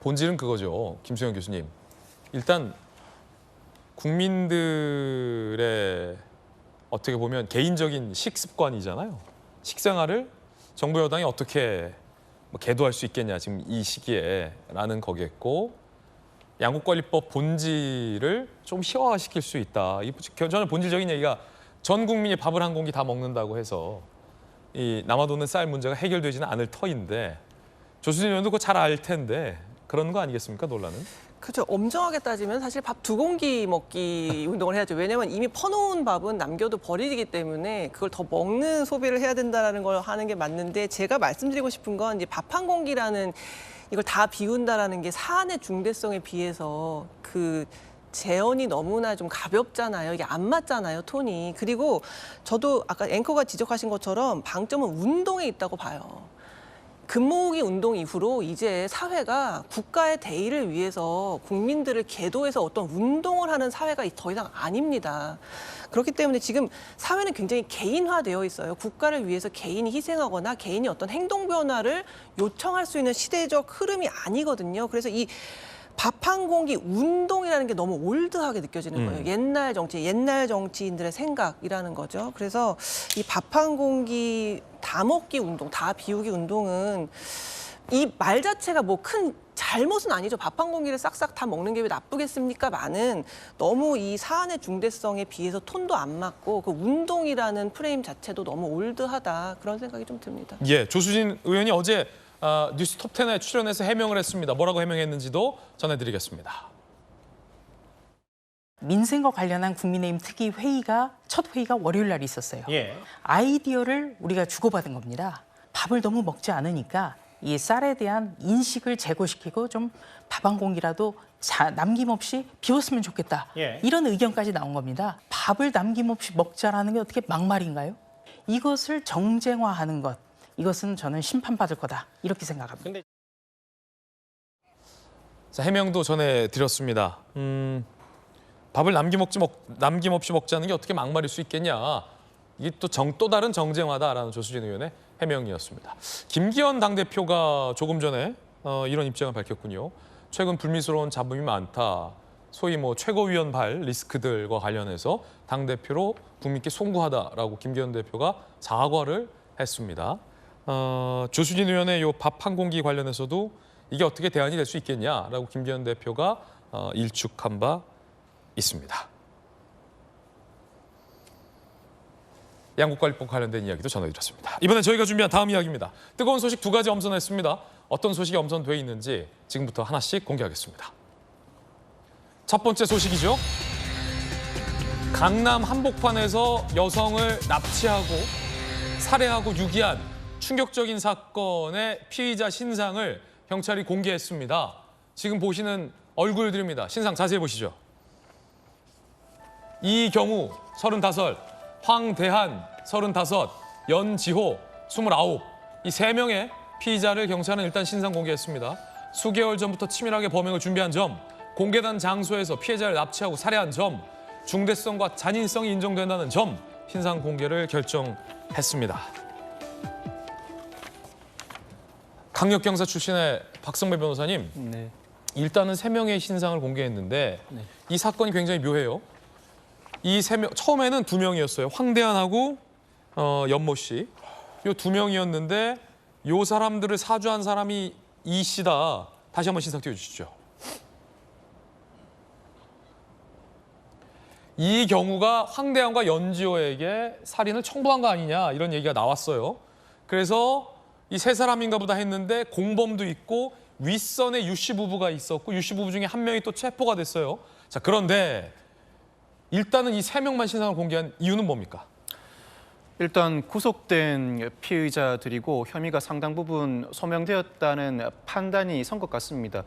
본질은 그거죠. 김수영 교수님. 일단 국민들의 어떻게 보면 개인적인 식습관이잖아요. 식생활을 정부 여당이 어떻게 계도할 수 있겠냐 지금 이 시기에라는 거겠고 양국관리법 본질을 좀 희화화시킬 수 있다. 저는 본질적인 얘기가 전 국민이 밥을 한 공기 다 먹는다고 해서 이 남아도는 쌀 문제가 해결되지는 않을 터인데 조수진 의원도 그거 잘 알 텐데 그런 거 아니겠습니까 논란은? 그렇죠. 엄정하게 따지면 사실 밥 2공기 먹기 운동을 해야죠. 왜냐하면 이미 퍼놓은 밥은 남겨도 버리기 때문에 그걸 더 먹는 소비를 해야 된다는 걸 하는 게 맞는데 제가 말씀드리고 싶은 건 이제 밥 한 공기라는 이걸 다 비운다라는 게 사안의 중대성에 비해서 그 재현이 너무나 좀 가볍잖아요. 이게 안 맞잖아요, 톤이. 그리고 저도 아까 앵커가 지적하신 것처럼 방점은 운동에 있다고 봐요. 금모으기 운동 이후로 이제 사회가 국가의 대의를 위해서 국민들을 계도해서 어떤 운동을 하는 사회가 더 이상 아닙니다. 그렇기 때문에 지금 사회는 굉장히 개인화되어 있어요. 국가를 위해서 개인이 희생하거나 개인이 어떤 행동 변화를 요청할 수 있는 시대적 흐름이 아니거든요. 그래서 이 밥 한 공기 운동이라는 게 너무 올드하게 느껴지는 거예요. 옛날 정치, 옛날 정치인들의 생각이라는 거죠. 그래서 이 밥 한 공기 다 먹기 운동, 다 비우기 운동은 이 말 자체가 뭐 큰 잘못은 아니죠. 밥 한 공기를 싹싹 다 먹는 게 왜 나쁘겠습니까? 많은 너무 이 사안의 중대성에 비해서 톤도 안 맞고 그 운동이라는 프레임 자체도 너무 올드하다. 그런 생각이 좀 듭니다. 예, 조수진 의원이 어제 뉴스 톱10에 출연해서 해명을 했습니다. 뭐라고 해명했는지도 전해드리겠습니다. 민생과 관련한 국민의힘 특위 회의가 첫 회의가 월요일 날 있었어요. 예. 아이디어를 우리가 주고받은 겁니다. 밥을 너무 먹지 않으니까 이 쌀에 대한 인식을 제고시키고 좀 밥 한 공기라도 남김없이 비웠으면 좋겠다. 예. 이런 의견까지 나온 겁니다. 밥을 남김없이 먹자라는 게 어떻게 막말인가요? 이것을 정쟁화하는 것, 이것은 저는 심판받을 거다. 이렇게 생각합니다. 자, 해명도 전해드렸습니다. 밥을 남김없이 먹자는 게 어떻게 막말일 수 있겠냐. 이게 또 다른 정쟁화다라는 조수진 의원의 해명이었습니다. 김기현 당대표가 조금 전에 이런 입장을 밝혔군요. 최근 불미스러운 잡음이 많다. 소위 뭐 최고위원발 리스크들과 관련해서 당대표로 국민께 송구하다라고 김기현 대표가 사과를 했습니다. 조수진 의원의 요 밥 한 공기 관련해서도 이게 어떻게 대안이 될 수 있겠냐라고 김기현 대표가 일축한 바 있습니다. 양국관리법 관련된 이야기도 전해드렸습니다. 이번엔 저희가 준비한 다음 이야기입니다. 뜨거운 소식 2가지 엄선했습니다. 어떤 소식이 엄선돼 있는지 지금부터 하나씩 공개하겠습니다. 첫 번째 소식이죠. 강남 한복판에서 여성을 납치하고 살해하고 유기한 충격적인 사건의 피의자 신상을 경찰이 공개했습니다. 지금 보시는 얼굴들입니다. 신상 자세히 보시죠. 이경우 35, 황대한 35, 연지호 29, 이 3명의 피의자를 경찰은 일단 신상 공개했습니다. 수개월 전부터 치밀하게 범행을 준비한 점, 공개된 장소에서 피해자를 납치하고 살해한 점, 중대성과 잔인성이 인정된다는 점, 신상 공개를 결정했습니다. 강력경사 출신의 박성배 변호사님, 네. 일단은 3명의 신상을 공개했는데 네. 이 사건이 굉장히 묘해요. 이 3명, 처음에는 2명이었어요. 황대한하고 연모 씨. 요 2명이었는데 요 사람들을 사주한 사람이 이 씨다. 다시 한번 신상 띄워주시죠. 이 경우가 황대한과 연지호에게 살인을 청부한 거 아니냐 이런 얘기가 나왔어요. 그래서 이 3사람인가 보다 했는데 공범도 있고 윗선에 유 씨 부부가 있었고 유 씨 부부 중에 1명이 또 체포가 됐어요. 자, 그런데 일단은 이 3명만 신상을 공개한 이유는 뭡니까? 일단 구속된 피의자들이고 혐의가 상당 부분 소명되었다는 판단이 선 것 같습니다.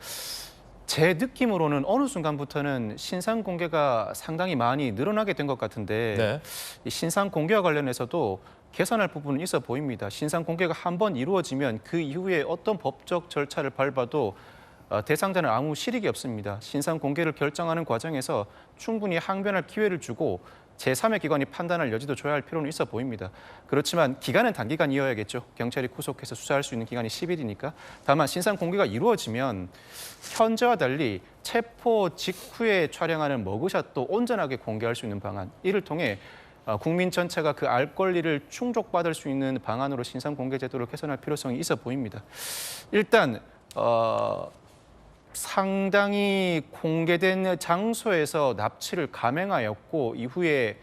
제 느낌으로는 어느 순간부터는 신상 공개가 상당히 많이 늘어나게 된 것 같은데 네. 이 신상 공개와 관련해서도 개선할 부분은 있어 보입니다. 신상 공개가 한번 이루어지면 그 이후에 어떤 법적 절차를 밟아도 대상자는 아무 실익이 없습니다. 신상 공개를 결정하는 과정에서 충분히 항변할 기회를 주고 제3의 기관이 판단할 여지도 줘야 할 필요는 있어 보입니다. 그렇지만 기간은 단기간이어야겠죠. 경찰이 구속해서 수사할 수 있는 기간이 10일이니까. 다만 신상 공개가 이루어지면 현재와 달리 체포 직후에 촬영하는 머그샷도 온전하게 공개할 수 있는 방안, 이를 통해 국민 전체가 그 알 권리를 충족받을 수 있는 방안으로 신상 공개 제도를 개선할 필요성이 있어 보입니다. 일단 상당히 공개된 장소에서 납치를 감행하였고 이후에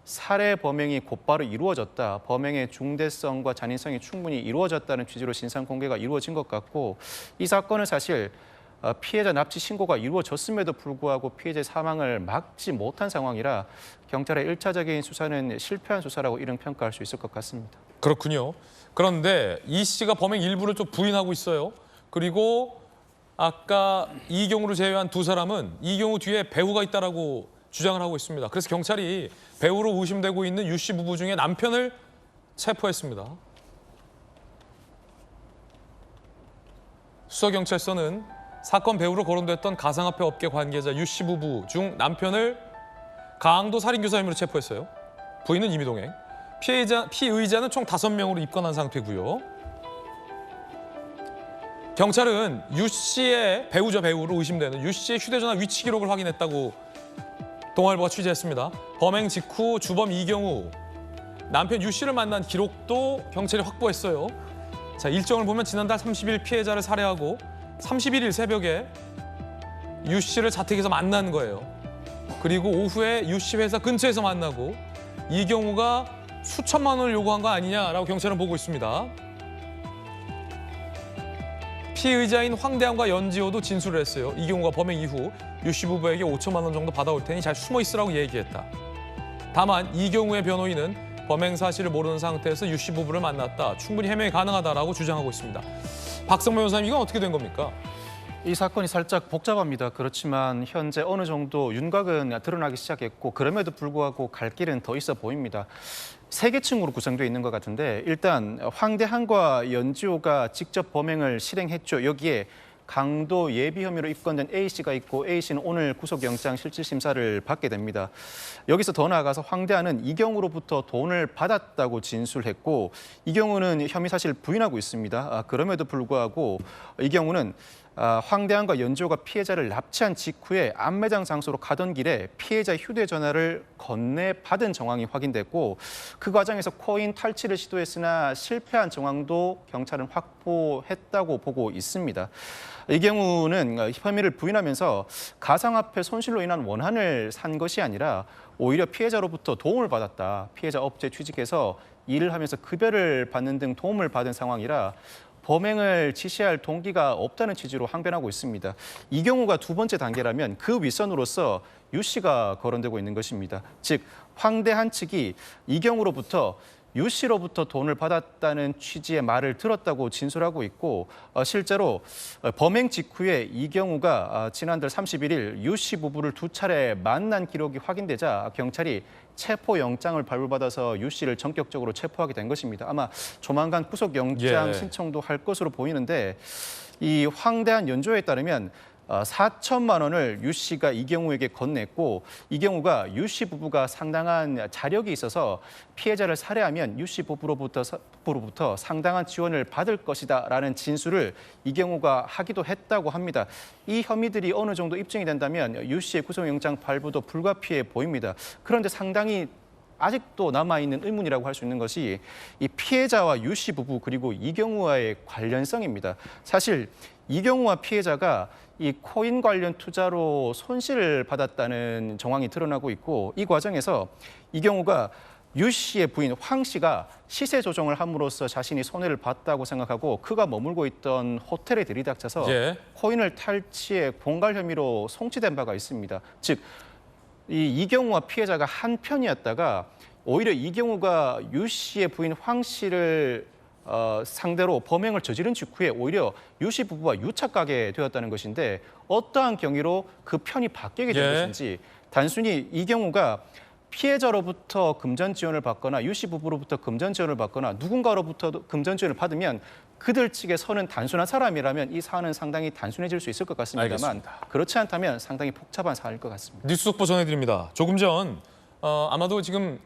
살해 범행이 곧바로 이루어졌다. 범행의 중대성과 잔인성이 충분히 이루어졌다는 취지로 신상 공개가 이루어진 것 같고, 이 사건은 사실 피해자 납치 신고가 이루어졌음에도 불구하고 피해자의 사망을 막지 못한 상황이라 경찰의 1차적인 수사는 실패한 수사라고 이런 평가할 수 있을 것 같습니다. 그렇군요. 그런데 이 씨가 범행 일부를 좀 부인하고 있어요. 그리고 아까 이경우를 제외한 두 사람은 이경우 뒤에 배우가 있다라고 주장을 하고 있습니다. 그래서 경찰이 배우로 의심되고 있는 유 씨 부부 중에 남편을 체포했습니다. 수서경찰서는 사건 배우로 거론됐던 가상화폐 업계 관계자 유 씨 부부 중 남편을 강도 살인교사 혐의로 체포했어요. 부인은 임의동행. 피의자는 총 5명으로 입건한 상태고요. 경찰은 유 씨의 배우로 의심되는 유 씨의 휴대전화 위치 기록을 확인했다고 동아일보가 취재했습니다. 범행 직후 주범 이경우, 남편 유 씨를 만난 기록도 경찰이 확보했어요. 자, 일정을 보면 지난달 30일 피해자를 살해하고 31일 새벽에 유 씨를 자택에서 만난 거예요. 그리고 오후에 유 씨 회사 근처에서 만나고 이경우가 수천만 원을 요구한 거 아니냐라고 경찰은 보고 있습니다. 피의자인 황대한과 연지호도 진술을 했어요. 이경우가 범행 이후 유 씨 부부에게 5천만 원 정도 받아올 테니 잘 숨어 있으라고 얘기했다. 다만 이경우의 변호인은 범행 사실을 모르는 상태에서 유 씨 부부를 만났다. 충분히 해명이 가능하다라고 주장하고 있습니다. 박성모 변호사님, 이건 어떻게 된 겁니까? 이 사건이 살짝 복잡합니다. 그렇지만 현재 어느 정도 윤곽은 드러나기 시작했고 그럼에도 불구하고 갈 길은 더 있어 보입니다. 3계층으로 구성되어 있는 것 같은데, 일단 황대한과 연지호가 직접 범행을 실행했죠. 여기에 강도 예비 혐의로 입건된 A씨가 있고 A씨는 오늘 구속영장 실질심사를 받게 됩니다. 여기서 더 나아가서 황대한은 이경우로부터 돈을 받았다고 진술했고 이경우는 혐의 사실을 부인하고 있습니다. 그럼에도 불구하고 이경우는 황대한과 연지호가 피해자를 납치한 직후에 안매장 장소로 가던 길에 피해자 휴대전화를 건네받은 정황이 확인됐고 그 과정에서 코인 탈취를 시도했으나 실패한 정황도 경찰은 확보했다고 보고 있습니다. 이 경우는 혐의를 부인하면서 가상화폐 손실로 인한 원한을 산 것이 아니라 오히려 피해자로부터 도움을 받았다. 피해자 업체 취직해서 일을 하면서 급여를 받는 등 도움을 받은 상황이라 범행을 지시할 동기가 없다는 취지로 항변하고 있습니다. 이 경우가 두 번째 단계라면 그 윗선으로서 유 씨가 거론되고 있는 것입니다. 즉 황대한 측이 이 경우로부터 유 씨로부터 돈을 받았다는 취지의 말을 들었다고 진술하고 있고 실제로 범행 직후에 이 경우가 지난달 31일 유 씨 부부를 2차례 만난 기록이 확인되자 경찰이 체포영장을 발부받아서 유 씨를 전격적으로 체포하게 된 것입니다. 아마 조만간 구속영장 신청도 할 것으로 보이는데 이 황대한 연조에 따르면 4천만 원을 유 씨가 이 경우에게 건넸고 이 경우가 유 씨 부부가 상당한 자력이 있어서 피해자를 살해하면 유 씨 부부로부터 상당한 지원을 받을 것이다라는 진술을 이 경우가 하기도 했다고 합니다. 이 혐의들이 어느 정도 입증이 된다면 유 씨의 구속영장 발부도 불가피해 보입니다. 그런데 상당히 아직도 남아있는 의문이라고 할 수 있는 것이 이 피해자와 유 씨 부부 그리고 이 경우와의 관련성입니다. 사실 이 경우와 피해자가 이 코인 관련 투자로 손실을 받았다는 정황이 드러나고 있고 이 과정에서 이 경우가 유 씨의 부인 황 씨가 시세 조정을 함으로써 자신이 손해를 봤다고 생각하고 그가 머물고 있던 호텔에 들이닥쳐서 코인을 탈취해 공갈 혐의로 송치된 바가 있습니다. 즉 이 경우와 피해자가 한 편이었다가 오히려 이 경우가 유 씨의 부인 황 씨를 상대로 범행을 저지른 직후에 오히려 유 씨 부부와 유착하게 되었다는 것인데 어떠한 경위로 그 편이 바뀌게 된 것인지 단순히 이 경우가 피해자로부터 금전 지원을 받거나 유 씨 부부로부터 금전 지원을 받거나 누군가로부터 금전 지원을 받으면 그들 측에 서는 단순한 사람이라면 이 사안은 상당히 단순해질 수 있을 것 같습니다만 알겠습니다. 그렇지 않다면 상당히 복잡한 사안일 것 같습니다. 뉴스 속보 전해드립니다. 조금 전 아마도 지금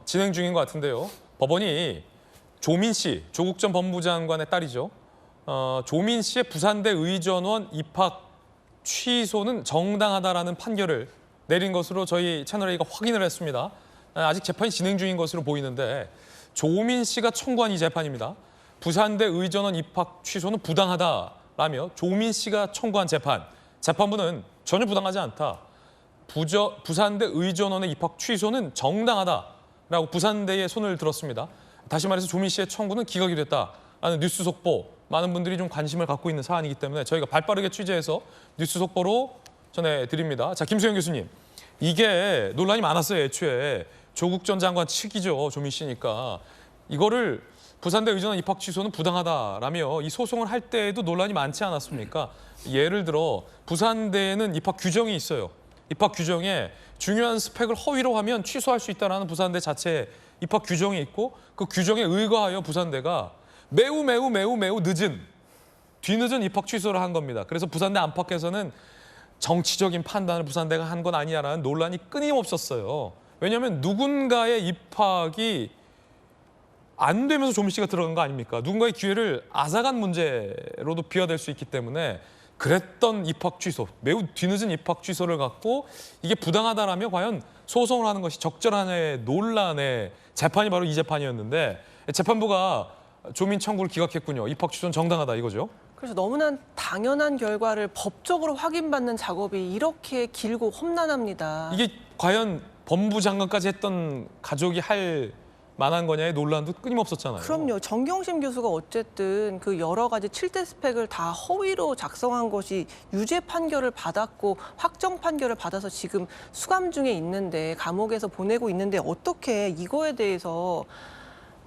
진행 중인 것 같은데요. 법원이 조민 씨, 조국 전 법무부 장관의 딸이죠. 조민 씨의 부산대 의전원 입학 취소는 정당하다라는 판결을 내린 것으로 저희 채널A가 확인을 했습니다. 아직 재판이 진행 중인 것으로 보이는데 조민 씨가 청구한 이 재판입니다. 부산대 의전원 입학 취소는 부당하다라며 조민 씨가 청구한 재판부는 전혀 부당하지 않다. 부산대 의전원의 입학 취소는 정당하다라고 부산대에 손을 들었습니다. 다시 말해서 조민 씨의 청구는 기각이 됐다라는 뉴스 속보, 많은 분들이 좀 관심을 갖고 있는 사안이기 때문에 저희가 발빠르게 취재해서 뉴스 속보로 전해드립니다. 자, 김수영 교수님, 이게 논란이 많았어요. 애초에 조국 전 장관 측이죠. 조민 씨니까. 이거를 부산대 의전원 입학 취소는 부당하다라며 이 소송을 할 때에도 논란이 많지 않았습니까? 예를 들어 부산대에는 입학 규정이 있어요. 입학 규정에 중요한 스펙을 허위로 하면 취소할 수 있다는 부산대 자체 입학 규정이 있고 그 규정에 의거하여 부산대가 매우 늦은, 뒤늦은 입학 취소를 한 겁니다. 그래서 부산대 안팎에서는 정치적인 판단을 부산대가 한 건 아니냐라는 논란이 끊임없었어요. 왜냐하면 누군가의 입학이 안 되면서 조민 씨가 들어간 거 아닙니까? 누군가의 기회를 앗아간 문제로도 비화될 수 있기 때문에 그랬던 입학 취소, 매우 뒤늦은 입학 취소를 갖고 이게 부당하다라며 과연 소송을 하는 것이 적절하냐의 논란의 재판이 바로 이 재판이었는데 재판부가 조민 청구를 기각했군요. 입학 취소는 정당하다 이거죠. 그래서 너무나 당연한 결과를 법적으로 확인받는 작업이 이렇게 길고 험난합니다. 이게 과연 법무부 장관까지 했던 가족이 할 만한 거냐의 논란도 끊임없었잖아요. 그럼요. 정경심 교수가 어쨌든 그 여러 가지 7대 스펙을 다 허위로 작성한 것이 유죄 판결을 받았고 확정 판결을 받아서 지금 수감 중에 있는데 감옥에서 보내고 있는데 어떻게 이거에 대해서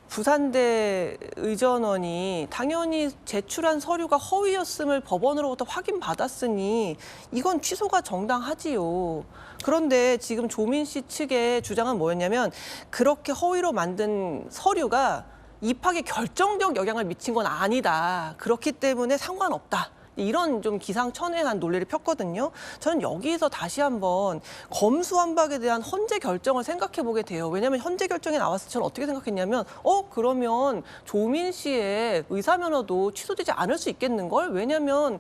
부산대 의전원이 당연히 제출한 서류가 허위였음을 법원으로부터 확인받았으니 이건 취소가 정당하지요. 그런데 지금 조민 씨 측의 주장은 뭐였냐면 그렇게 허위로 만든 서류가 입학에 결정적 영향을 미친 건 아니다. 그렇기 때문에 상관없다. 이런 좀 기상천외한 논리를 폈거든요. 저는 여기서 다시 한번 검수완박에 대한 헌재 결정을 생각해 보게 돼요. 왜냐하면 헌재 결정이 나왔을 때 저는 어떻게 생각했냐면 그러면 조민 씨의 의사면허도 취소되지 않을 수 있겠는걸? 왜냐하면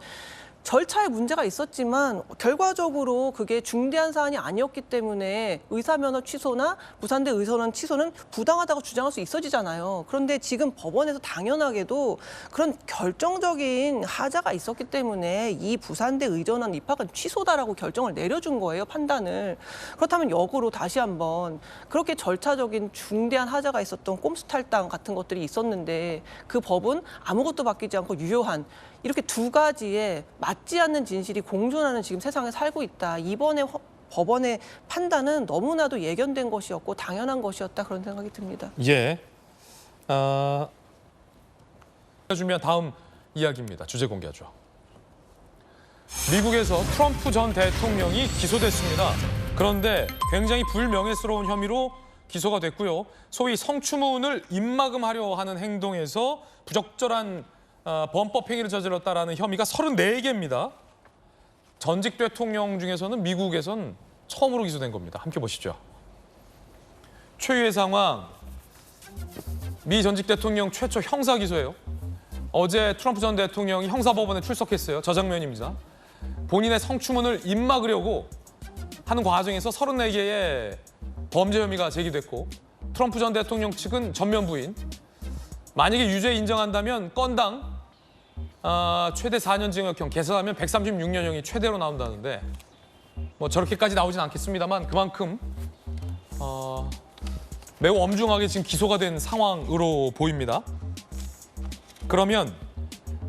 절차에 문제가 있었지만 결과적으로 그게 중대한 사안이 아니었기 때문에 의사면허 취소나 부산대 의전원 취소는 부당하다고 주장할 수 있어지잖아요. 그런데 지금 법원에서 당연하게도 그런 결정적인 하자가 있었기 때문에 이 부산대 의전원 입학은 취소다라고 결정을 내려준 거예요, 판단을. 그렇다면 역으로 다시 한번 그렇게 절차적인 중대한 하자가 있었던 꼼수 탈당 같은 것들이 있었는데 그 법은 아무것도 바뀌지 않고 유효한 이렇게 두 가지에 맞지 않는 진실이 공존하는 지금 세상에 살고 있다. 이번에 법원의 판단은 너무나도 예견된 것이었고 당연한 것이었다. 그런 생각이 듭니다. 예. 준비한 다음 이야기입니다. 주제 공개하죠. 미국에서 트럼프 전 대통령이 기소됐습니다. 그런데 굉장히 불명예스러운 혐의로 기소가 됐고요. 소위 성추문을 입막음하려 하는 행동에서 부적절한 범법 행위를 저질렀다라는 혐의가 34개입니다. 전직 대통령 중에서는 미국에선 처음으로 기소된 겁니다. 함께 보시죠. 최유의 상황, 미 전직 대통령 최초 형사 기소예요. 어제 트럼프 전 대통령이 형사법원에 출석했어요. 저 장면입니다. 본인의 성추문을 입막으려고 하는 과정에서 34개의 범죄 혐의가 제기됐고 트럼프 전 대통령 측은 전면 부인. 만약에 유죄 인정한다면 건당 최대 4년 징역형, 계산하면 136년형이 최대로 나온다는데 뭐 저렇게까지 나오진 않겠습니다만 그만큼 매우 엄중하게 지금 기소가 된 상황으로 보입니다. 그러면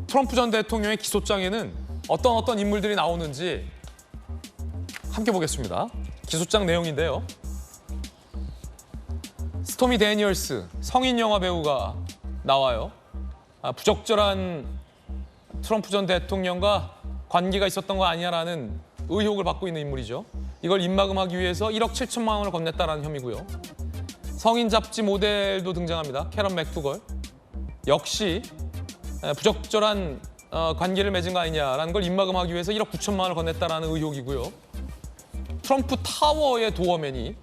트럼프 전 대통령의 기소장에는 어떤 인물들이 나오는지 함께 보겠습니다. 기소장 내용인데요. 스토미 데니얼스, 성인 영화 배우가 나와요. 부적절한 트럼프 전 대통령과 관계가 있었던 거 아니냐라는 의혹을 받고 있는 인물이죠. 이걸 입막음하기 위해서 1억 7천만 원을 건넸다라는 혐의고요. 성인 잡지 모델도 등장합니다. 캐런 맥두걸. 역시 부적절한 관계를 맺은 거 아니냐라는 걸 입막음하기 위해서 1억 9천만 원을 건넸다라는 의혹이고요. 트럼프 타워의 도어맨이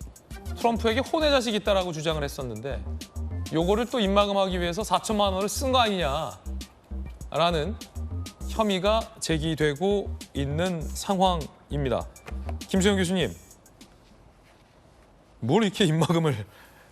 트럼프에게 혼외 자식이 있다라고 주장을 했었는데 요거를 또 입막음하기 위해서 4천만 원을 쓴 거 아니냐라는 혐의가 제기되고 있는 상황입니다. 김수영 교수님, 뭘 이렇게 입막음을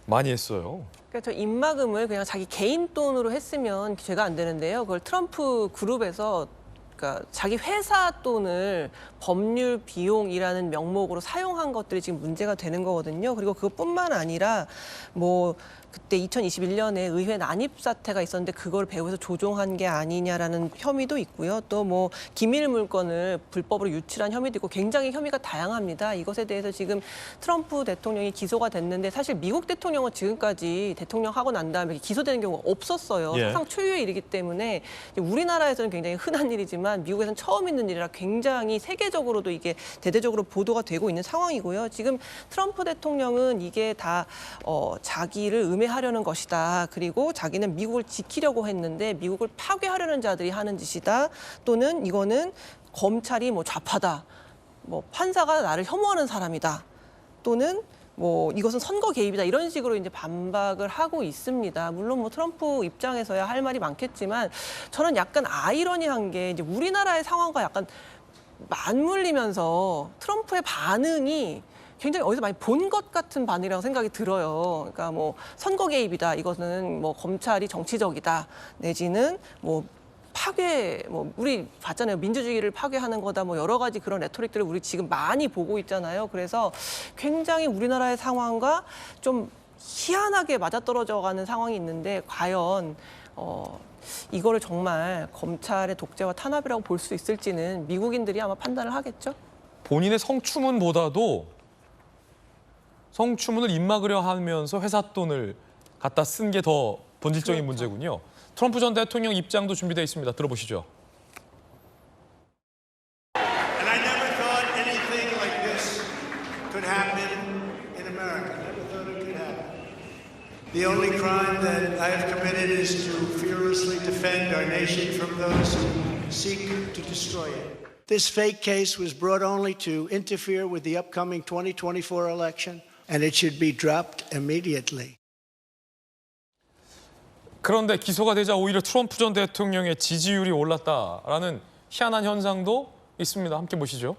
많이 했어요? 그러니까 저 입막음을 그냥 자기 개인 돈으로 했으면 죄가 안 되는데요. 그걸 트럼프 그룹에서 그러니까 자기 회사 돈을 법률 비용이라는 명목으로 사용한 것들이 지금 문제가 되는 거거든요. 그리고 그것뿐만 아니라 뭐 그때 2021년에 의회 난입 사태가 있었는데 그걸 배후에서 조종한 게 아니냐라는 혐의도 있고요. 또 뭐 기밀 물건을 불법으로 유출한 혐의도 있고 굉장히 혐의가 다양합니다. 이것에 대해서 지금 트럼프 대통령이 기소가 됐는데 사실 미국 대통령은 지금까지 대통령 하고 난 다음에 기소되는 경우가 없었어요. 예. 사상 초유의 일이기 때문에 우리나라에서는 굉장히 흔한 일이지만 미국에서는 처음 있는 일이라 굉장히 세계적으로도 이게 대대적으로 보도가 되고 있는 상황이고요. 지금 트럼프 대통령은 이게 다 자기를 음해하려는 것이다. 그리고 자기는 미국을 지키려고 했는데 미국을 파괴하려는 자들이 하는 짓이다. 또는 이거는 검찰이 뭐 좌파다. 뭐 판사가 나를 혐오하는 사람이다. 또는 뭐 이것은 선거 개입이다. 이런 식으로 이제 반박을 하고 있습니다. 물론 뭐 트럼프 입장에서야 할 말이 많겠지만 저는 약간 아이러니한 게 이제 우리나라의 상황과 약간 맞물리면서 트럼프의 반응이 굉장히 어디서 많이 본 것 같은 반응이라고 생각이 들어요. 그러니까 뭐 선거 개입이다. 이것은 뭐 검찰이 정치적이다. 내지는 뭐 파괴, 뭐 우리 봤잖아요. 민주주의를 파괴하는 거다. 뭐 여러 가지 그런 레토릭들을 우리 지금 많이 보고 있잖아요. 그래서 굉장히 우리나라의 상황과 좀 희한하게 맞아떨어져가는 상황이 있는데 과연 이거를 정말 검찰의 독재와 탄압이라고 볼 수 있을지는 미국인들이 아마 판단을 하겠죠. 본인의 성추문보다도 성추문을 입막으려 하면서 회사 돈을 갖다 쓴 게 더 본질적인 문제군요. 트럼프 전 대통령 입장도 준비되어 있습니다. 들어보시죠. And I never thought anything like this could happen in America. I never thought it could happen. The only crime that I have committed is to fearlessly defend our nation from those who seek to destroy it. This fake case was brought only to interfere with the upcoming 2024 election, and it should be dropped immediately. 그런데 기소가 되자 오히려 트럼프 전 대통령의 지지율이 올랐다라는 희한한 현상도 있습니다. 함께 보시죠.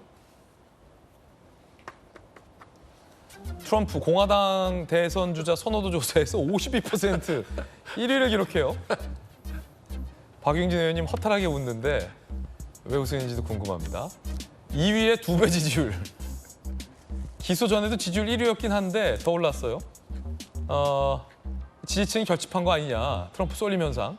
트럼프 공화당 대선 주자 선호도 조사에서 52% 1위를 기록해요. 박용진 의원님 허탈하게 웃는데 왜 웃으는지도 궁금합니다. 2위의 2배 지지율. 기소 전에도 지지율 1위였긴 한데 더 올랐어요. 지지층이 결집한 거 아니냐. 트럼프 쏠림 현상.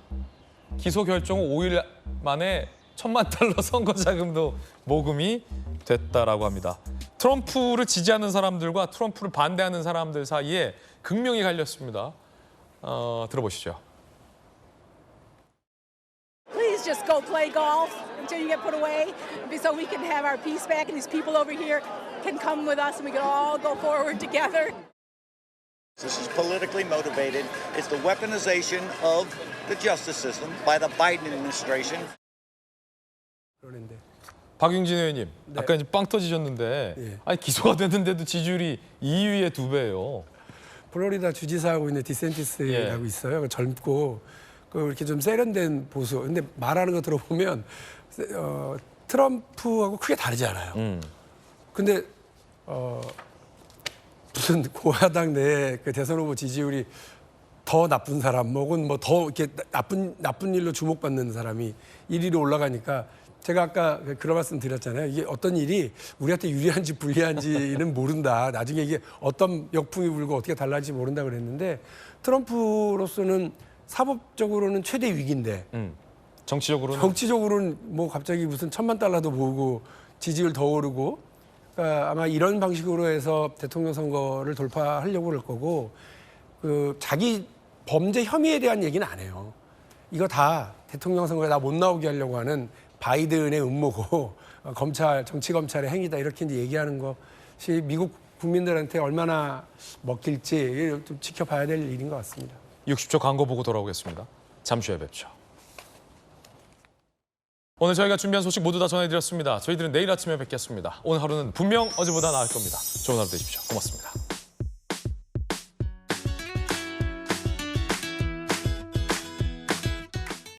기소 결정 후 5일 만에 $10,000,000 선거 자금도 모금이 됐다라고 합니다. 트럼프를 지지하는 사람들과 트럼프를 반대하는 사람들 사이에 극명히 갈렸습니다. 들어보시죠. Please just go play golf until you get put away so we can have our peace back and these people over here can come with us and we can all go forward together. This is politically motivated. It's the weaponization of the justice system by the Biden administration. 그런데 박용진 의원님, 아까 이제 빵 터지셨는데 아니 기소가 됐는데도 지지율이 2위의 2배예요. 플로리다 주지사하고 있는 디센티스라고 있어요. 젊고 이렇게 좀 세련된 보수. 근데 말하는 거 들어보면 트럼프하고 크게 다르지 않아요. 근데 무슨 공화당 내 그 대선 후보 지지율이 더 나쁜 사람, 혹은 뭐 더 이렇게 나쁜 일로 주목받는 사람이 1위로 올라가니까 제가 아까 그런 말씀 드렸잖아요. 이게 어떤 일이 우리한테 유리한지 불리한지는 모른다. 나중에 이게 어떤 역풍이 불고 어떻게 달라질지 모른다 그랬는데 트럼프로서는 사법적으로는 최대 위기인데 정치적으로는 뭐 갑자기 무슨 $10,000,000도 모으고 지지율 더 오르고 그러니까 아마 이런 방식으로 해서 대통령 선거를 돌파하려고 그럴 거고 자기 범죄 혐의에 대한 얘기는 안 해요. 이거 다 대통령 선거에 나 못 나오게 하려고 하는 바이든의 음모고 검찰, 정치 검찰의 행위다 이렇게 이제 얘기하는 것이 미국 국민들한테 얼마나 먹힐지 좀 지켜봐야 될 일인 것 같습니다. 60초 광고 보고 돌아오겠습니다. 잠시 후에 뵙죠. 오늘 저희가 준비한 소식 모두 다 전해드렸습니다. 저희들은 내일 아침에 뵙겠습니다. 오늘 하루는 분명 어제보다 나을 겁니다. 좋은 하루 되십시오. 고맙습니다.